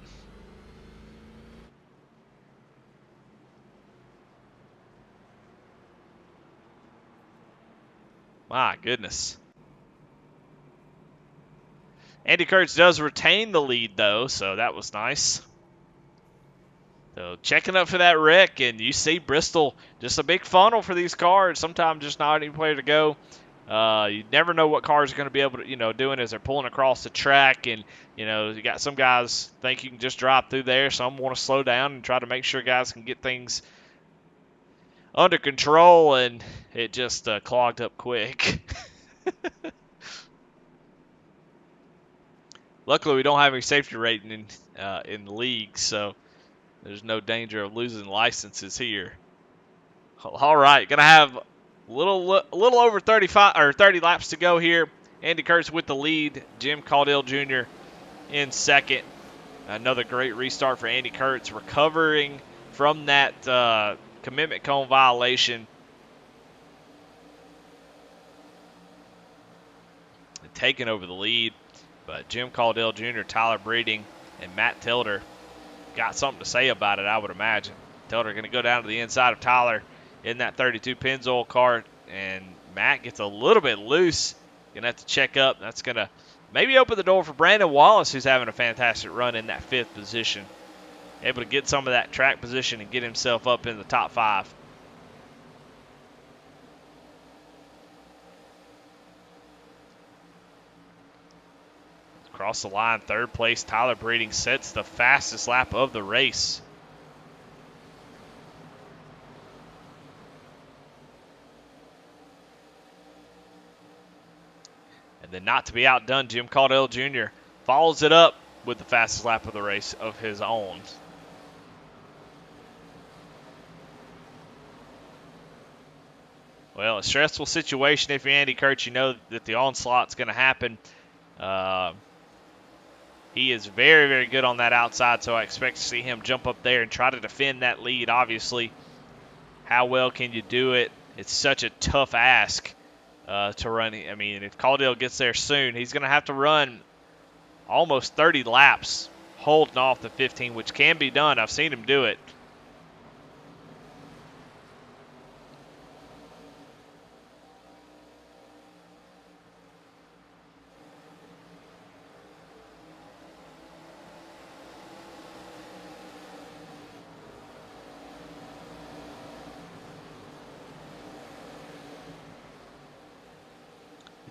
My goodness. Andy Kurtz does retain the lead, though, so that was nice. So checking up for that wreck, and you see Bristol, just a big funnel for these cars. Sometimes just not anywhere to go. You never know what cars are going to be able to, doing as they're pulling across the track. And, you got some guys think you can just drive through there. Some want to slow down and try to make sure guys can get things under control, and it just clogged up quick. Luckily, we don't have any safety rating in the league, so there's no danger of losing licenses here. All right, gonna have a little over 35 or 30 laps to go here. Andy Kurtz with the lead. Jim Caudill Jr. in second. Another great restart for Andy Kurtz, recovering from that commitment cone violation. And taking over the lead. But Jim Caudill Jr., Tyler Breeding, and Matt Tilder got something to say about it, I would imagine. Tilder going to go down to the inside of Tyler in that 32 Pennzoil car, and Matt gets a little bit loose. Going to have to check up. That's going to maybe open the door for Brandon Wallace, who's having a fantastic run in that 5th position. Able to get some of that track position and get himself up in the top 5. Across the line, 3rd place, Tyler Breeding sets the fastest lap of the race. And then not to be outdone, Jim Caudill Jr. follows it up with the fastest lap of the race of his own. Well, a stressful situation if you're Andy Kurtz. You know that the onslaught's going to happen. He is very, very good on that outside, so I expect to see him jump up there and try to defend that lead, obviously. How well can you do it? It's such a tough ask to run. I mean, if Caudill gets there soon, he's going to have to run almost 30 laps holding off the 15, which can be done. I've seen him do it.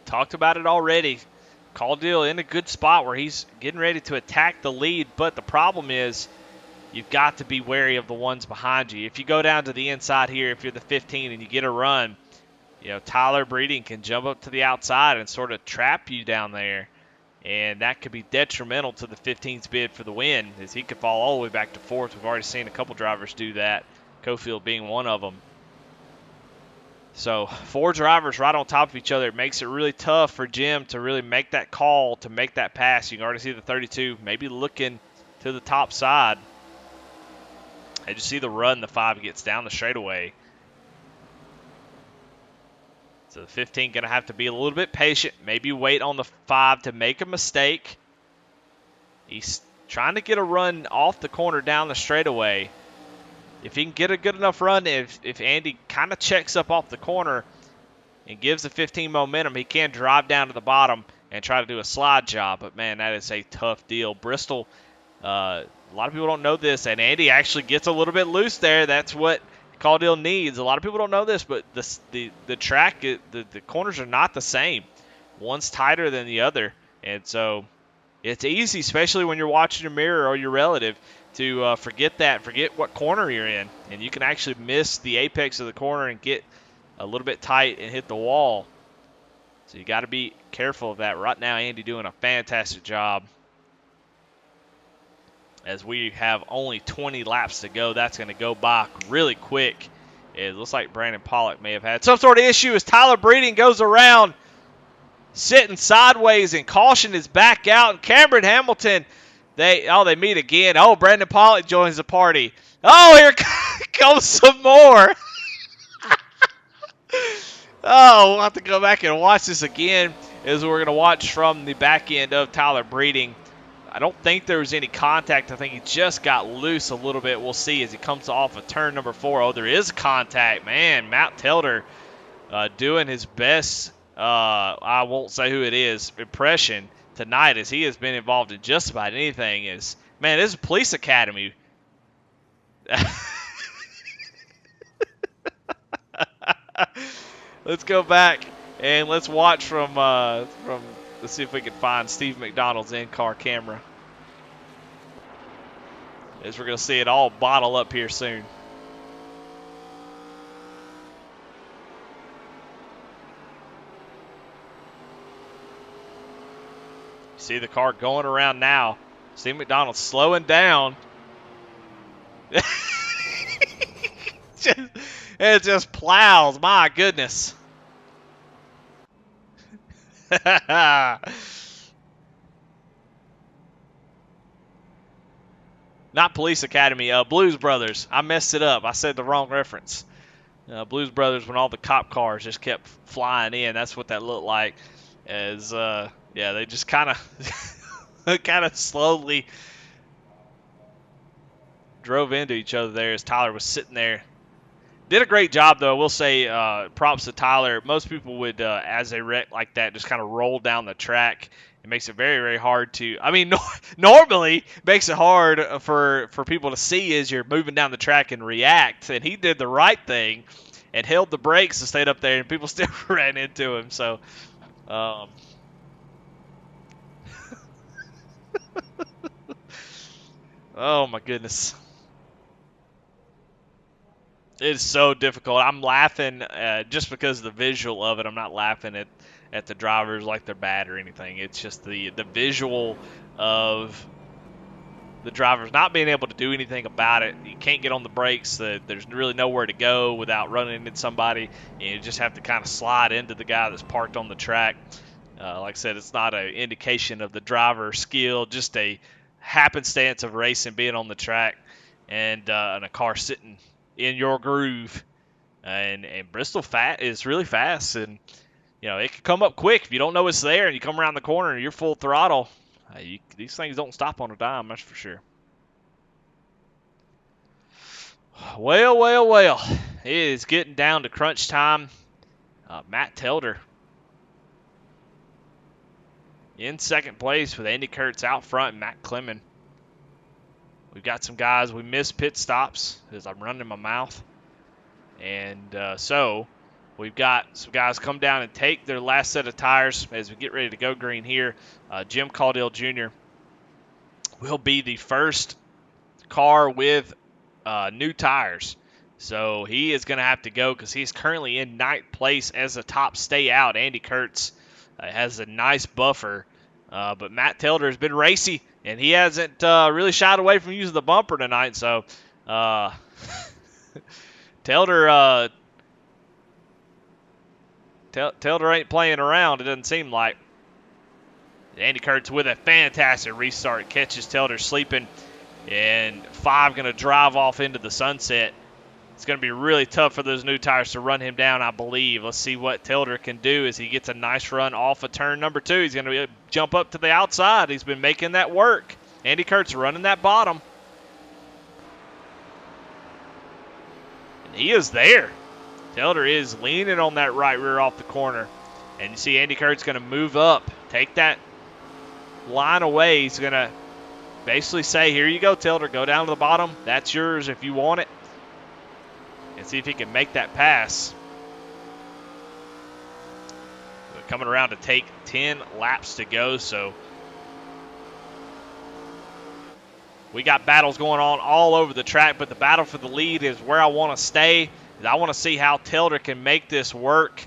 Talked about it already. Caudill in a good spot where he's getting ready to attack the lead, but the problem is you've got to be wary of the ones behind you. If you go down to the inside here, if you're the 15 and you get a run, Tyler Breeding can jump up to the outside and sort of trap you down there, and that could be detrimental to the 15's bid for the win, as he could fall all the way back to 4th. We've already seen a couple drivers do that, Cofield being one of them. So 4 drivers right on top of each other. It makes it really tough for Jim to really make that call, to make that pass. You can already see the 32 maybe looking to the top side. As you see the run, the 5 gets down the straightaway. So the 15 going to have to be a little bit patient. Maybe wait on the 5 to make a mistake. He's trying to get a run off the corner down the straightaway. If he can get a good enough run, if Andy kind of checks up off the corner and gives the 15 momentum, he can drive down to the bottom and try to do a slide job. But, man, that is a tough deal. Bristol, a lot of people don't know this, and Andy actually gets a little bit loose there. That's what Caudill needs. A lot of people don't know this, but the track, the corners are not the same. One's tighter than the other. And so It's easy, especially when you're watching your mirror or your relative, to forget that, forget what corner you're in. And you can actually miss the apex of the corner and get a little bit tight and hit the wall. So you got to be careful of that. Right now, Andy doing a fantastic job. As we have only 20 laps to go, that's going to go by really quick. It looks like Brandon Pollock may have had some sort of issue as Tyler Breeding goes around sitting sideways, and caution is back out. And Cameron Hamilton, they meet again. Oh, Brandon Pollock joins the party. Oh, here comes some more. Oh, we'll have to go back and watch this again as we're going to watch from the back end of Tyler Breeding. I don't think there was any contact. I think he just got loose a little bit. We'll see as he comes off of turn number 4. Oh, there is contact. Man, Matt Telder doing his best, I won't say who it is, impression tonight, as he has been involved in just about anything. Man, this is Police Academy. Let's go back and let's watch from let's see if we can find Steve McDonald's in-car camera, as we're going to see it all bottle up here soon. See the car going around now. Steve McDonald slowing down. It just plows. My goodness. Not Police Academy. Blues Brothers. I messed it up. I said the wrong reference. Blues Brothers, when all the cop cars just kept flying in. That's what that looked like. As yeah, they just kind of slowly drove into each other there as Tyler was sitting there. Did a great job, though. I will say props to Tyler. Most people would, as they wreck like that, just kind of roll down the track. It makes it very, very hard to – I mean, normally makes it hard for people to see as you're moving down the track and react. And he did the right thing and held the brakes and stayed up there, and people still ran into him. So, oh, my goodness. It is so difficult. I'm laughing just because of the visual of it. I'm not laughing at the drivers like they're bad or anything. It's just the visual of the drivers not being able to do anything about it. You can't get on the brakes. There's really nowhere to go without running into somebody. And you just have to kind of slide into the guy that's parked on the track. Like I said, it's not an indication of the driver's skill, just a happenstance of racing, being on the track, and a car sitting in your groove. And Bristol is really fast, and it can come up quick if you don't know it's there, and you come around the corner and you're full throttle. These things don't stop on a dime, that's for sure. Well, it is getting down to crunch time. Matt Telder in second place with Andy Kurtz out front and Matt Clemmen. We've got some guys. We missed pit stops as I'm running my mouth. And so we've got some guys come down and take their last set of tires as we get ready to go green here. Jim Caudill Jr. will be the first car with new tires. So he is going to have to go because he's currently in 9th place as a top stay out. Andy Kurtz has a nice buffer. But Matt Telder has been racy, and he hasn't really shied away from using the bumper tonight. So Telder ain't playing around, it doesn't seem like. Andy Kurtz with a fantastic restart, catches Telder sleeping, and 5 going to drive off into the sunset. It's going to be really tough for those new tires to run him down, I believe. Let's see what Telder can do as he gets a nice run off of turn number 2. He's going to jump up to the outside. He's been making that work. Andy Kurtz running that bottom. And he is there. Telder is leaning on that right rear off the corner. And you see Andy Kurtz going to move up, take that line away. He's going to basically say, here you go, Telder. Go down to the bottom. That's yours if you want it. And see if he can make that pass. We're coming around to take 10 laps to go, so We got battles going on all over the track, but the battle for the lead is where I want to stay. I want to see how Telder can make this work.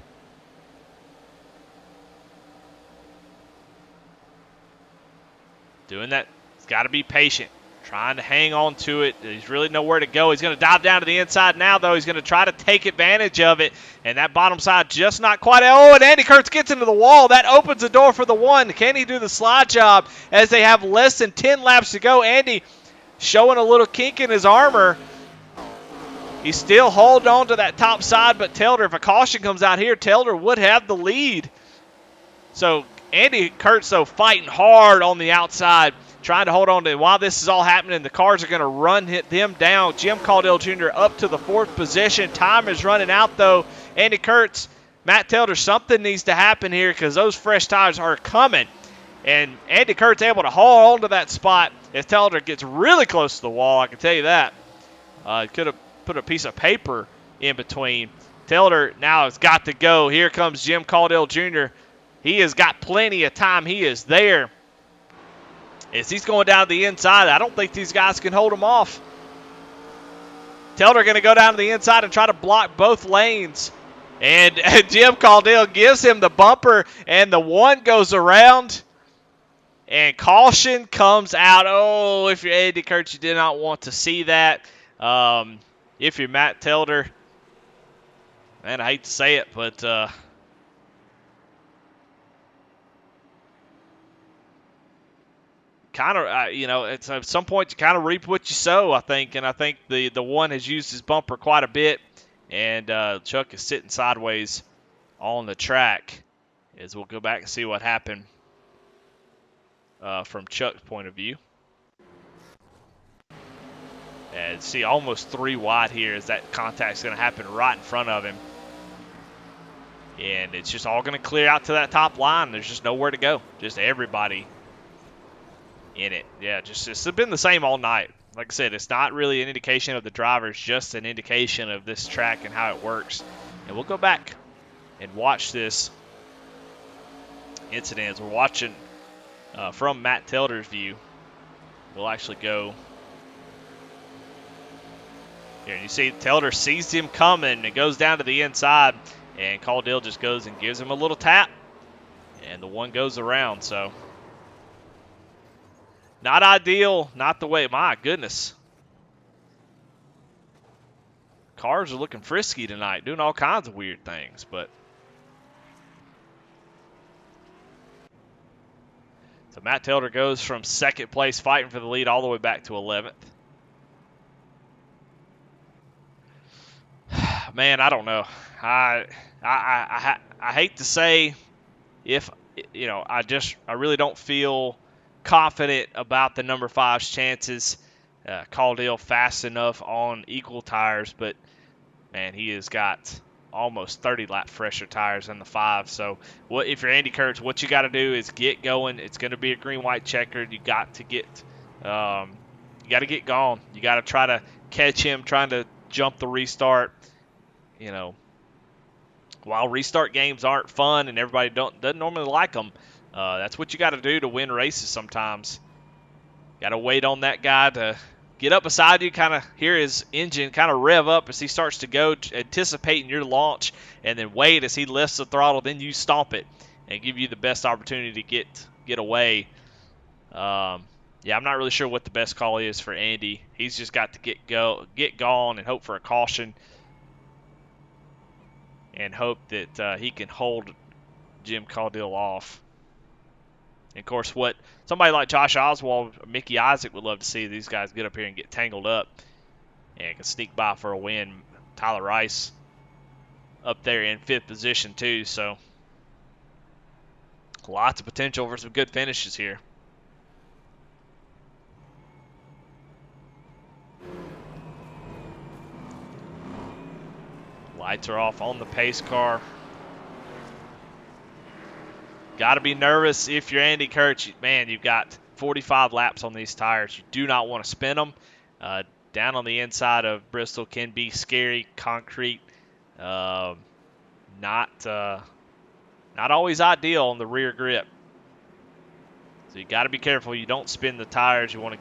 Doing that, he's got to be patient. Trying to hang on to it. He's really nowhere to go. He's going to dive down to the inside now, though. He's going to try to take advantage of it. And that bottom side just not quite. Oh, and Andy Kurtz gets into the wall. That opens the door for the one. Can he do the slide job as they have less than 10 laps to go? Andy showing a little kink in his armor. He's still holding on to that top side, but Telder, if a caution comes out here, Telder would have the lead. So Andy Kurtz, though, fighting hard on the outside, trying to hold on to it. While this is all happening, the cars are going to run them down. Jim Caudill Jr. up to the 4th position. Time is running out, though. Andy Kurtz, Matt Telder, something needs to happen here because those fresh tires are coming. And Andy Kurtz able to hold on to that spot as Telder gets really close to the wall, I can tell you that. Could have put a piece of paper in between. Telder now has got to go. Here comes Jim Caudill Jr. He has got plenty of time. He is there. As he's going down to the inside, I don't think these guys can hold him off. Telder going to go down to the inside and try to block both lanes. And Jim Caudill gives him the bumper, and the one goes around. And caution comes out. Oh, if you're Andy Kurtz, you did not want to see that. If you're Matt Telder, man, I hate to say it, but kind of, you know, it's at some point you kind of reap what you sow, I think. And I think the one has used his bumper quite a bit, and Chuck is sitting sideways on the track. As we'll go back and see what happened from Chuck's point of view. And see, almost 3 wide here as that contact's going to happen right in front of him. And it's just all going to clear out to that top line. There's just nowhere to go. Just everybody in it. Yeah, it's been the same all night. Like I said, it's not really an indication of the drivers, just an indication of this track and how it works. And we'll go back and watch this incident as we're watching from Matt Telder's view. We'll actually go here. You see Telder sees him coming and goes down to the inside, and Caudill just goes and gives him a little tap, and the one goes around. So not ideal, not the way. My goodness. Cars are looking frisky tonight, doing all kinds of weird things, but so Matt Telder goes from 2nd place fighting for the lead all the way back to 11th. Man, I don't know. I hate to say, if you know, I really don't feel confident about the number 5's chances. Caudill fast enough on equal tires, but man, he has got almost 30 lap fresher tires than the 5. So if you're Andy Kurtz, what you got to do is get going. It's going to be a green-white checkered. You got to get gone. You got to try to catch him trying to jump the restart. You know, while restart games aren't fun and everybody doesn't normally like them, that's what you got to do to win races sometimes. Got to wait on that guy to get up beside you, kind of hear his engine kind of rev up as he starts to go, anticipating your launch, and then wait as he lifts the throttle. Then you stomp it and give you the best opportunity to get away. Yeah, I'm not really sure what the best call is for Andy. He's just got to get gone and hope for a caution, and hope that he can hold Jim Caudill off. And of course, what somebody like Josh Oswald or Mickey Isaac would love to see these guys get up here and get tangled up and can sneak by for a win. Tyler Rice up there in 5th position too, so lots of potential for some good finishes here. Lights are off on the pace car. Got to be nervous if you're Andy Kurtz. Man, you've got 45 laps on these tires. You do not want to spin them. Down on the inside of Bristol can be scary. Concrete, not always ideal on the rear grip. So you got to be careful. You don't spin the tires. You want to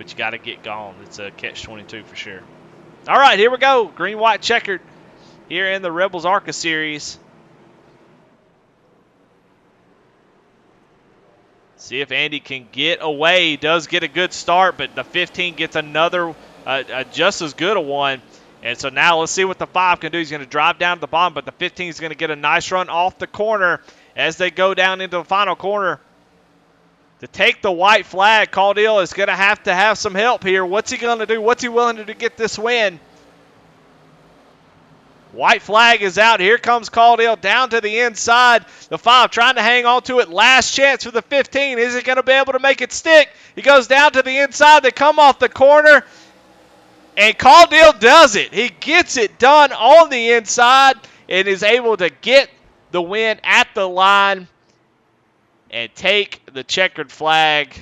but you got to get gone. It's a catch-22 for sure. All right, here we go. Green, white, checkered here in the Rebels Arca series. See if Andy can get away. He does get a good start, but the 15 gets another just as good a one. And so now let's see what the 5 can do. He's going to drive down to the bottom, but the 15 is going to get a nice run off the corner as they go down into the final corner. To take the white flag, Caudill is going to have some help here. What's he going to do? What's he willing to do to get this win? White flag is out. Here comes Caudill down to the inside. The 5 trying to hang on to it. Last chance for the 15. Is he going to be able to make it stick? He goes down to the inside. They come off the corner. And Caudill does it. He gets it done on the inside and is able to get the win at the line and take the checkered flag.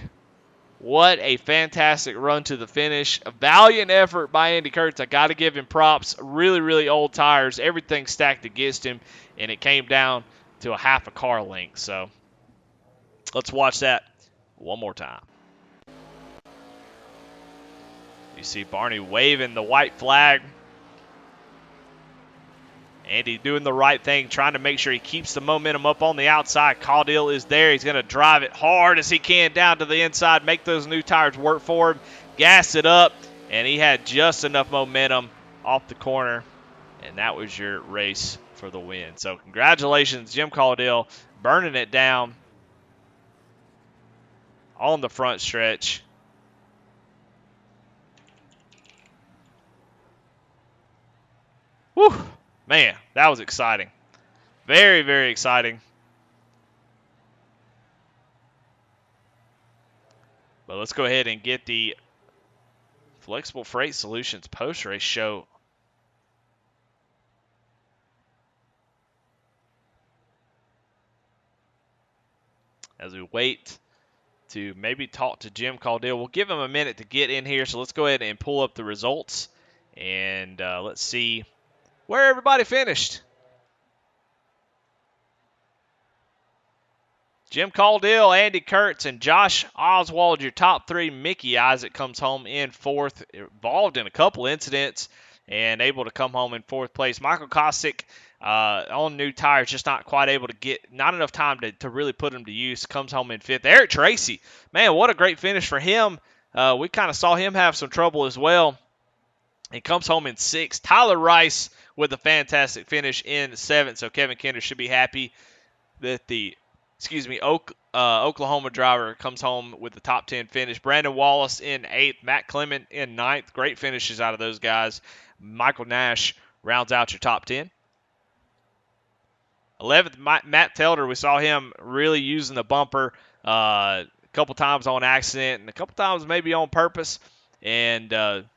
What a fantastic run to the finish. A valiant effort by Andy Kurtz. I got to give him props. Really, really old tires. Everything stacked against him, and it came down to a half a car length. So let's watch that one more time. You see Barney waving the white flag. Andy doing the right thing, trying to make sure he keeps the momentum up on the outside. Caudill is there. He's going to drive it hard as he can down to the inside, make those new tires work for him, gas it up, and he had just enough momentum off the corner, and that was your race for the win. So congratulations, Jim Caudill, burning it down on the front stretch. Whew. Man, that was exciting. Very, very exciting. But let's go ahead and get the Flexible Freight Solutions post-race show. As we wait to maybe talk to Jim Caudill. We'll give him a minute to get in here, so let's go ahead and pull up the results. And let's see where everybody finished. Jim Caudill, Andy Kurtz, and Josh Oswald, your top 3. Mickey Isaac comes home in 4th, involved in a couple incidents and able to come home in 4th place. Michael Kosick on new tires, just not quite able to get, not enough time to really put him to use, comes home in 5th. Eric Tracy, man, what a great finish for him. We kind of saw him have some trouble as well. He comes home in 6th. Tyler Rice with a fantastic finish in 7th. So Kevin Kinder should be happy that the Oklahoma driver comes home with the top 10 finish. Brandon Wallace in 8th. Matt Clement in 9th. Great finishes out of those guys. Michael Nash rounds out your top 10. 11th, Matt Telder. We saw him really using the bumper a couple times on accident and a couple times maybe on purpose. And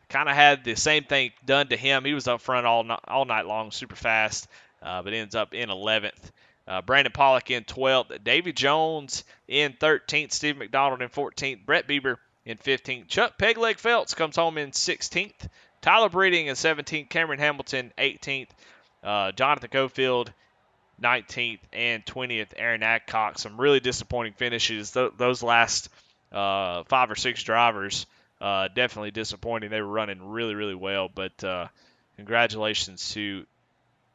kind of had the same thing done to him. He was up front all night long, super fast, but ends up in 11th. Brandon Pollock in 12th. Davy Jones in 13th. Steve McDonald in 14th. Brett Bieber in 15th. Chuck Pegleg Phelps comes home in 16th. Tyler Breeding in 17th. Cameron Hamilton 18th. Jonathan Cofield 19th and 20th. Aaron Adcock. Some really disappointing finishes. Those last 5 or 6 drivers definitely disappointing. They were running really, really well, but congratulations to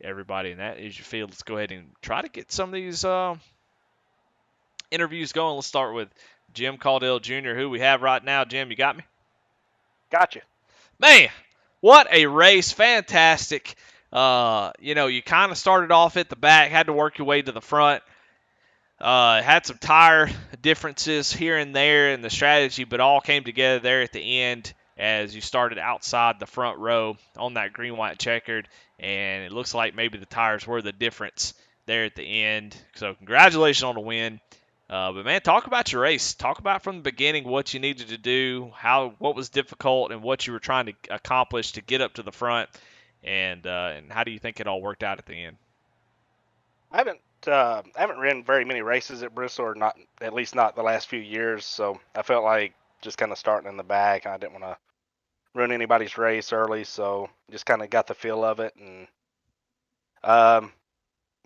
everybody in that is your field. Let's go ahead and try to get some of these interviews going. Let's start with Jim Caudill Jr., who we have right now. Jim, you got me? Gotcha. Man, what a race. Fantastic. You kind of started off at the back, had to work your way to the front. Had some tire differences here and there in the strategy, but all came together there at the end as you started outside the front row on that green, white, checkered, and it looks like maybe the tires were the difference there at the end. So congratulations on the win. But, man, talk about your race. Talk about from the beginning what you needed to do, what was difficult, and what you were trying to accomplish to get up to the front, and how do you think it all worked out at the end? I haven't ridden very many races at Bristol, or not, at least not the last few years. So I felt like just kind of starting in the back. I didn't want to ruin anybody's race early, so just kind of got the feel of it. And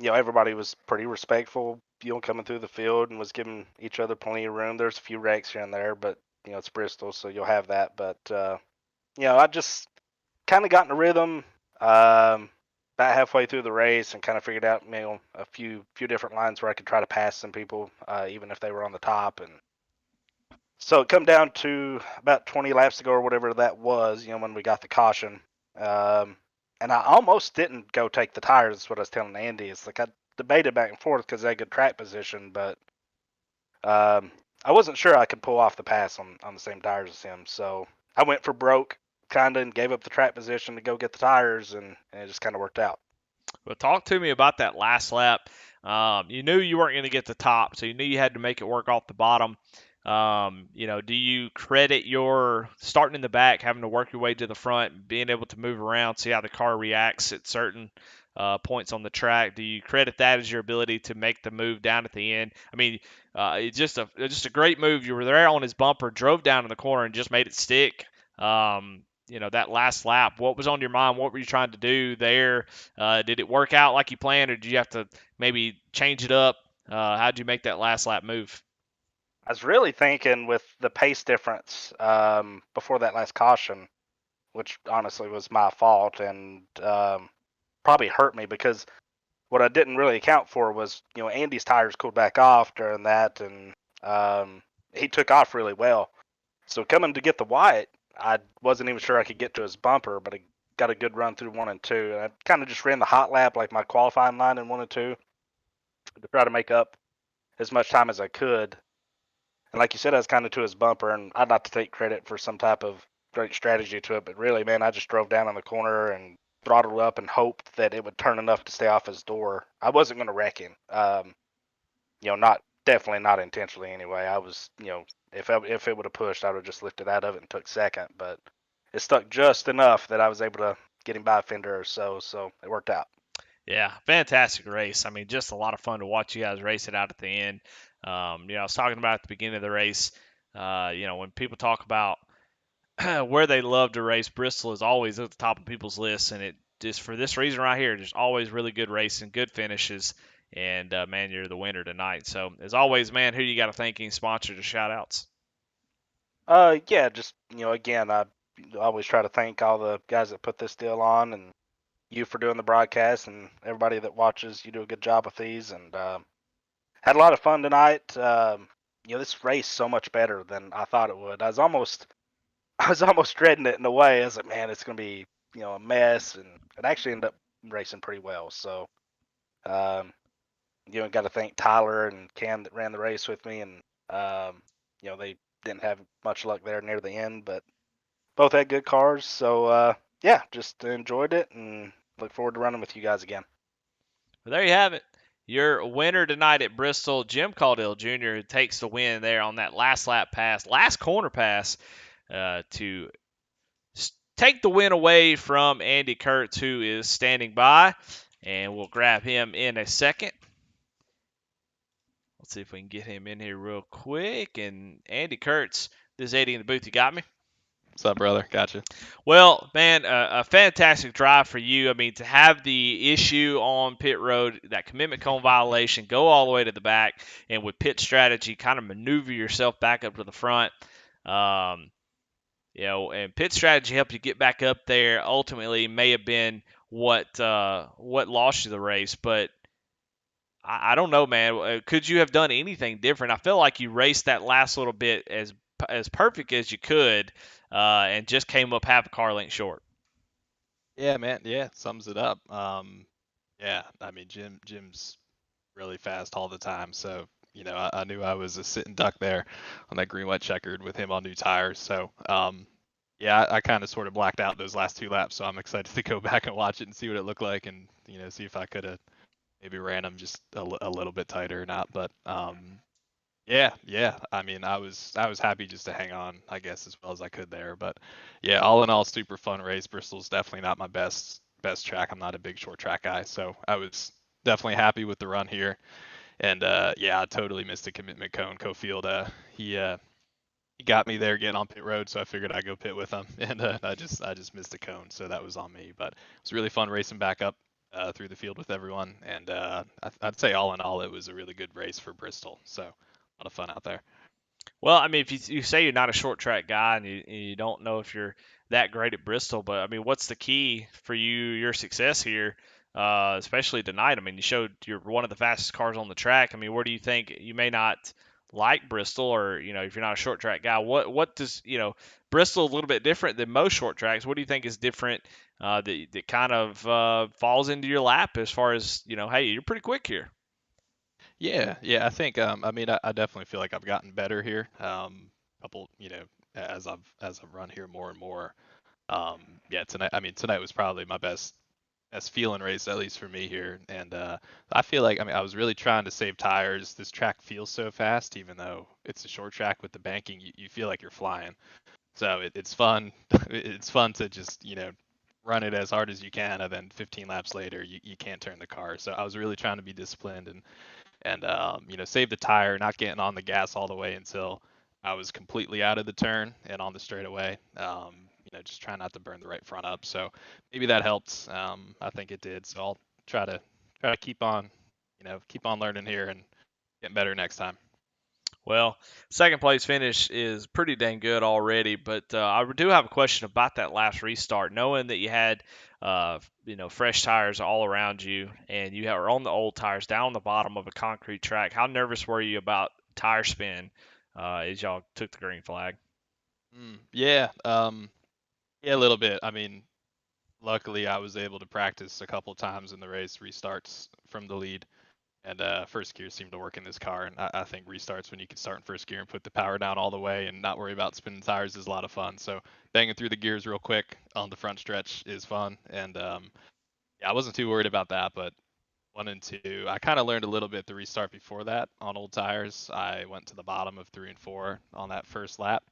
everybody was pretty respectful, coming through the field and was giving each other plenty of room. There's a few wrecks here and there, but it's Bristol, so you'll have that. But I just kind of got in a rhythm about halfway through the race and kind of figured out a few different lines where I could try to pass some people, even if they were on the top. And so it come down to about 20 laps to go or whatever that was, when we got the caution. And I almost didn't go take the tires. That's what I was telling Andy. It's like I debated back and forth because they had good track position, but I wasn't sure I could pull off the pass on the same tires as him. So I went for broke, kind of, and gave up the track position to go get the tires, and it just kind of worked out. Well, talk to me about that last lap. You knew you weren't going to get the top, so you knew you had to make it work off the bottom. Do you credit your starting in the back, having to work your way to the front, being able to move around, see how the car reacts at certain points on the track? Do you credit that as your ability to make the move down at the end? I mean, it's just a great move. You were there on his bumper, drove down in the corner, and just made it stick. That last lap, what was on your mind? What were you trying to do there? Did it work out like you planned, or did you have to maybe change it up? How'd you make that last lap move? I was really thinking with the pace difference before that last caution, which honestly was my fault and probably hurt me because what I didn't really account for was, Andy's tires cooled back off during that, and he took off really well. So coming to get the white, I wasn't even sure I could get to his bumper, but I got a good run through 1 and 2. And I kind of just ran the hot lap, like my qualifying line in 1 and 2, to try to make up as much time as I could. And like you said, I was kind of to his bumper, and I'd like to take credit for some type of great strategy to it. But really, man, I just drove down on the corner and throttled up and hoped that it would turn enough to stay off his door. I wasn't going to wreck him. Definitely not intentionally anyway. I was, if it would have pushed, I would have just lifted out of it and took second. But it stuck just enough that I was able to get him by a fender or so it worked out. Yeah, fantastic race. I mean, just a lot of fun to watch you guys race it out at the end. I was talking about at the beginning of the race, when people talk about where they love to race, Bristol is always at the top of people's lists, and it just for this reason right here, just always really good racing, good finishes, and man, you're the winner tonight. So as always, man, who you got to thank? Any sponsors or shout outs? Yeah, just again, I always try to thank all the guys that put this deal on, and you for doing the broadcast, and everybody that watches. You do a good job with these, and had a lot of fun tonight. This race so much better than I thought it would. I was almost dreading it in a way. I was like, man, it's gonna be a mess, and it actually ended up racing pretty well. So, got to thank Tyler and Cam that ran the race with me, and they didn't have much luck there near the end, but both had good cars. So just enjoyed it and look forward to running with you guys again. Well, there you have it. Your winner tonight at Bristol, Jim Caudill Jr., takes the win there on that last corner pass to take the win away from Andy Kurtz, who is standing by, and we'll grab him in a second. Let's see if we can get him in here real quick. And Andy Kurtz, this is Eddie in the booth. You got me? What's up, brother? Gotcha. Well, man, a fantastic drive for you. I mean, to have the issue on pit road, that commitment cone violation, go all the way to the back, and with pit strategy, kind of maneuver yourself back up to the front. And pit strategy helped you get back up there. Ultimately, may have been what lost you the race, but I don't know, man. Could you have done anything different? I feel like you raced that last little bit as perfect as you could, and just came up half a car length short. Yeah, man. Yeah, sums it up. Yeah, I mean, Jim's really fast all the time, so I knew I was a sitting duck there on that green white checkered with him on new tires. So yeah, I kind of sort of blacked out those last 2 laps, so I'm excited to go back and watch it and see what it looked like, and see if I could have maybe ran them just a little bit tighter or not. But yeah. I mean, I was happy just to hang on, I guess, as well as I could there. But yeah, all in all, super fun race. Bristol's definitely not my best track. I'm not a big short track guy, so I was definitely happy with the run here. And yeah, I totally missed a commitment cone. Cofield, he got me there getting on pit road, so I figured I'd go pit with him, and I just missed a cone, so that was on me. But it was really fun racing back up through the field with everyone, and I'd say all in all, it was a really good race for Bristol. So a lot of fun out there. Well, I mean, if you say you're not a short track guy and you don't know if you're that great at Bristol, but I mean, what's the key for your success here, especially tonight? I mean, you showed you're one of the fastest cars on the track. I mean, where do you think you may not like Bristol, or if you're not a short track guy, what does Bristol a little bit different than most short tracks? What do you think is different that kind of falls into your lap as far as hey, you're pretty quick here. Yeah, I think I mean I definitely feel like I've gotten better here. Couple, as I've run here more and more. Yeah, tonight was probably my best feeling race, at least for me here. And I feel like I was really trying to save tires. This track feels so fast, even though it's a short track with the banking, you feel like you're flying. So it's fun. It's fun to just run it as hard as you can, and then 15 laps later you can't turn the car. So I was really trying to be disciplined and save the tire, not getting on the gas all the way until I was completely out of the turn and on the straightaway. Just trying not to burn the right front up. So maybe that helped. I think it did. So I'll try to keep on, keep on learning here and getting better next time. Well, second place finish is pretty dang good already, but I do have a question about that last restart. Knowing that you had, fresh tires all around you, and you were on the old tires down the bottom of a concrete track, how nervous were you about tire spin as y'all took the green flag? Yeah, a little bit. I mean, luckily I was able to practice a couple times in the race restarts from the lead. And first gear seemed to work in this car, and I think restarts when you can start in first gear and put the power down all the way and not worry about spinning tires is a lot of fun. So banging through the gears real quick on the front stretch is fun, and I wasn't too worried about that. But 1 and 2, I kind of learned a little bit the restart before that on old tires. I went to the bottom of 3 and 4 on that first lap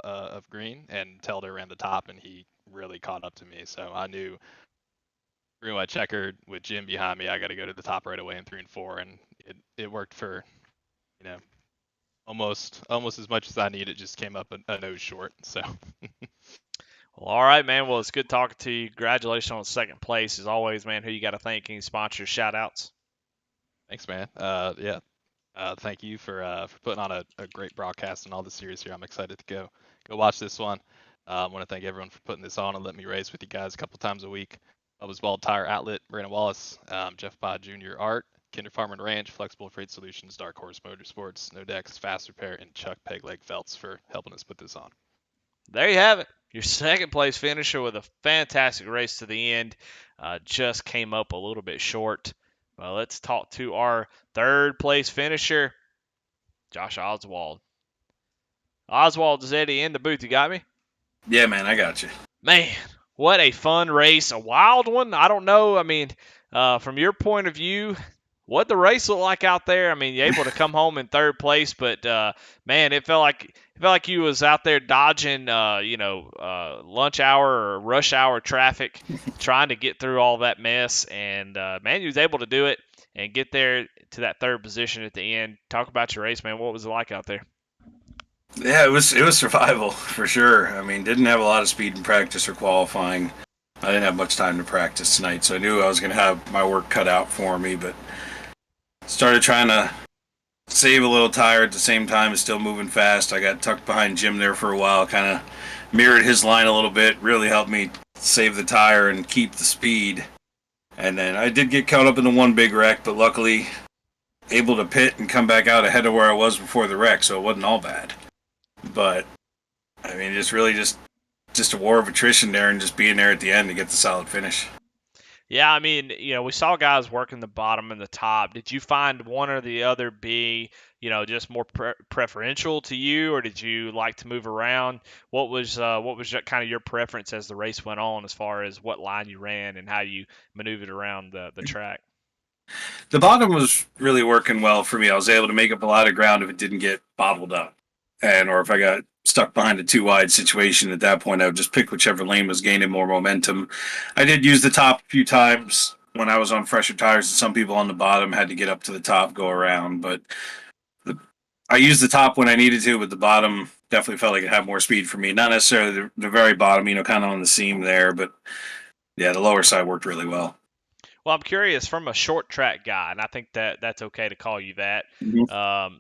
of green, and Telder ran the top, and he really caught up to me. So I knew through my checkered with Jim behind me, I got to go to the top right away in 3 and 4, and it worked for almost as much as I needed. It just came up a nose short. So. Well, all right, man. Well, it's good talking to you. Congratulations on second place. As always, man, who you got to thank? Any sponsors, shout outs? Thanks, man. Thank you for putting on a great broadcast and all the series here. I'm excited to go watch this one. I want to thank everyone for putting this on and letting me race with you guys a couple times a week. Bubbas Ball Tire Outlet, Brandon Wallace, Jeff Bod Jr., Art, Kinder Farm and Ranch, Flexible Freight Solutions, Dark Horse Motorsports, No Decks, Fast Repair, and Chuck Pegleg Felts for helping us put this on. There you have it. Your second place finisher with a fantastic race to the end. Just came up a little bit short. Well, let's talk to our third place finisher, Josh Oswald. Oswald, is Eddie in the booth? You got me? Yeah, man, I got you. Man, what a fun race. A wild one. I don't know. I mean, from your point of view, what the race looked like out there. I mean, you're able to come home in third place, but man, it felt like you was out there dodging, lunch hour or rush hour traffic, trying to get through all that mess. And man, you was able to do it and get there to that third position at the end. Talk about your race, man. What was it like out there? Yeah, it was survival for sure. I mean, didn't have a lot of speed in practice or qualifying. I didn't have much time to practice tonight, so I knew I was going to have my work cut out for me, but started trying to save a little tire at the same time as still moving fast. I got tucked behind Jim there for a while, kind of mirrored his line a little bit, really helped me save the tire and keep the speed. And then I did get caught up in the one big wreck, but luckily able to pit and come back out ahead of where I was before the wreck, so it wasn't all bad. But, I mean, just a war of attrition there and just being there at the end to get the solid finish. Yeah, I mean, we saw guys working the bottom and the top. Did you find one or the other be, just more preferential to you, or did you like to move around? What was kind of your preference as the race went on, as far as what line you ran and how you maneuvered around the track? The bottom was really working well for me. I was able to make up a lot of ground if it didn't get bottled up, or if I got stuck behind a too wide situation. At that point, I would just pick whichever lane was gaining more momentum. I did use the top a few times when I was on fresher tires, and some people on the bottom had to get up to the top, go around. But I used the top when I needed to, but the bottom definitely felt like it had more speed for me. Not necessarily the very bottom, kind of on the seam there, but yeah, the lower side worked really well. Well, I'm curious, from a short track guy, and I think that's okay to call you that. Mm-hmm.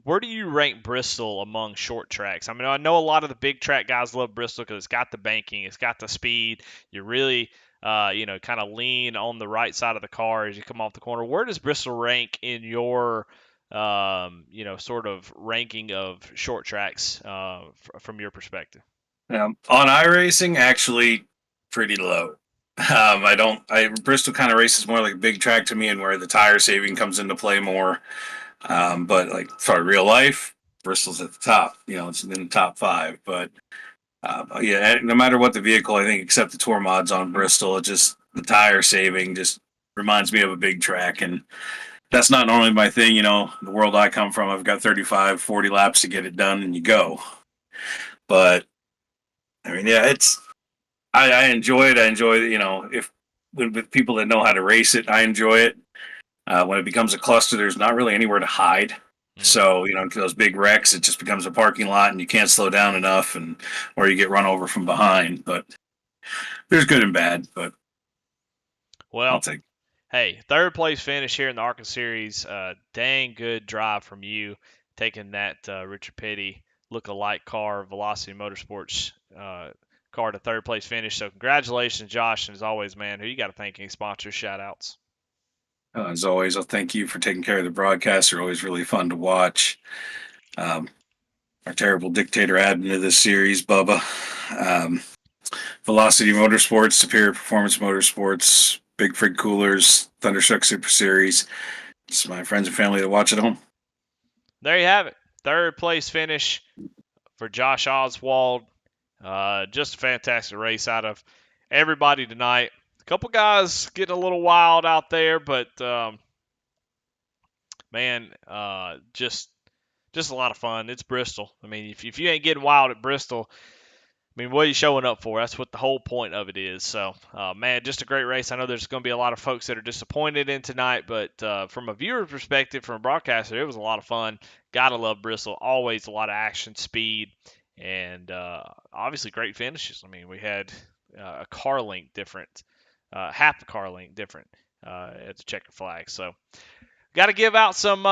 where do you rank Bristol among short tracks? I mean, I know a lot of the big track guys love Bristol because it's got the banking, it's got the speed. You really, kind of lean on the right side of the car as you come off the corner. Where does Bristol rank in your, sort of ranking of short tracks from your perspective? On iRacing, actually, pretty low. Bristol kind of races more like a big track to me, and where the tire saving comes into play more. But like, sorry, real life, Bristol's at the top. It's in the top 5. But yeah, no matter what the vehicle, I think, except the tour mods on Bristol, the tire saving just reminds me of a big track, and that's not normally my thing. The world I come from, I've got 35, 40 laps to get it done, and you go. But I mean, yeah, I enjoy it. I enjoy, with people that know how to race it, I enjoy it. When it becomes a cluster, there's not really anywhere to hide. So, those big wrecks, it just becomes a parking lot, and you can't slow down enough, or you get run over from behind. But there's good and bad. But well, I'll take. Hey, third place finish here in the Arca Series. Dang good drive from you, taking that Richard Petty look-alike car, Velocity Motorsports car to third place finish. So congratulations, Josh. And as always, man, who you got to thank? Any sponsors, shout-outs? As always, I'll thank you for taking care of the broadcasts. They're always really fun to watch. Our terrible dictator admin of this series, Bubba. Velocity Motorsports, Superior Performance Motorsports, Big Frig Coolers, Thunderstruck Super Series. Just my friends and family that watch at home. There you have it. Third place finish for Josh Oswald. Just a fantastic race out of everybody tonight. A couple guys getting a little wild out there, but just a lot of fun. It's Bristol. I mean, if you ain't getting wild at Bristol, I mean, what are you showing up for? That's what the whole point of it is. So, man, just a great race. I know there's going to be a lot of folks that are disappointed in tonight, but from a viewer perspective, from a broadcaster, it was a lot of fun. Gotta love Bristol. Always a lot of action, speed, and obviously great finishes. I mean, we had a car length different, half a car length different at the checker flag. So, got to give out some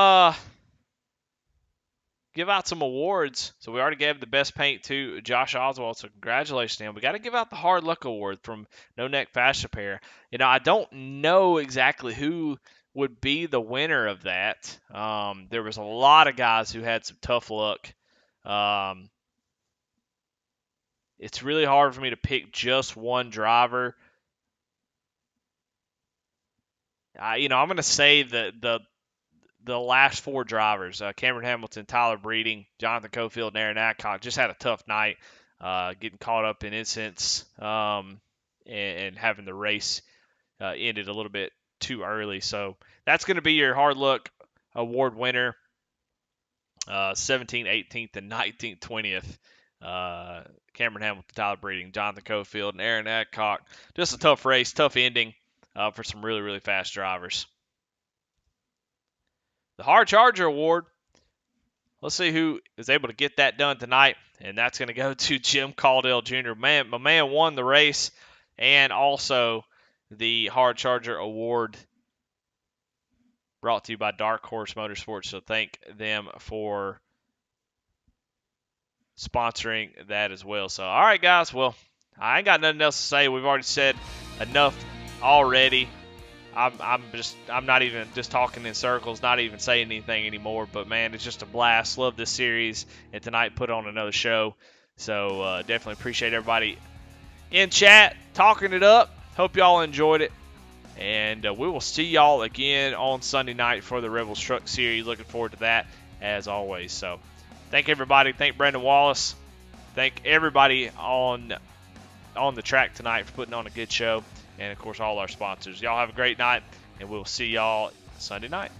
awards. So we already gave the best paint to Josh Oswald, so congratulations to him. We got to give out the hard luck award from No Neck Fast Repair. I don't know exactly who would be the winner of that. There was a lot of guys who had some tough luck. It's really hard for me to pick just one driver. I'm going to say the last 4 drivers, Cameron Hamilton, Tyler Breeding, Jonathan Cofield, and Aaron Adcock, just had a tough night, getting caught up in incidents and having the race ended a little bit too early. So that's going to be your hard luck award winner, 17th, 18th, and 19th, 20th. Cameron Hamilton, Tyler Breeding, Jonathan Cofield, and Aaron Adcock. Just a tough race, tough ending for some really, really fast drivers. The Hard Charger Award, let's see who is able to get that done tonight, and that's going to go to Jim Caldwell Jr. My man won the race, and also the Hard Charger Award brought to you by Dark Horse Motorsports, so thank them for sponsoring that as well. So, all right, guys, well, I ain't got nothing else to say. We've already said enough already. I'm not even just talking in circles, not even saying anything anymore. But man, it's just a blast. Love this series, and tonight put on another show. So definitely appreciate everybody in chat talking it up. Hope y'all enjoyed it, and we will see y'all again on Sunday night for the Rebels Truck Series. Looking forward to that as always. So thank everybody. Thank Brandon Wallace. Thank everybody on the track tonight for putting on a good show. And, of course, all our sponsors. Y'all have a great night, and we'll see y'all Sunday night.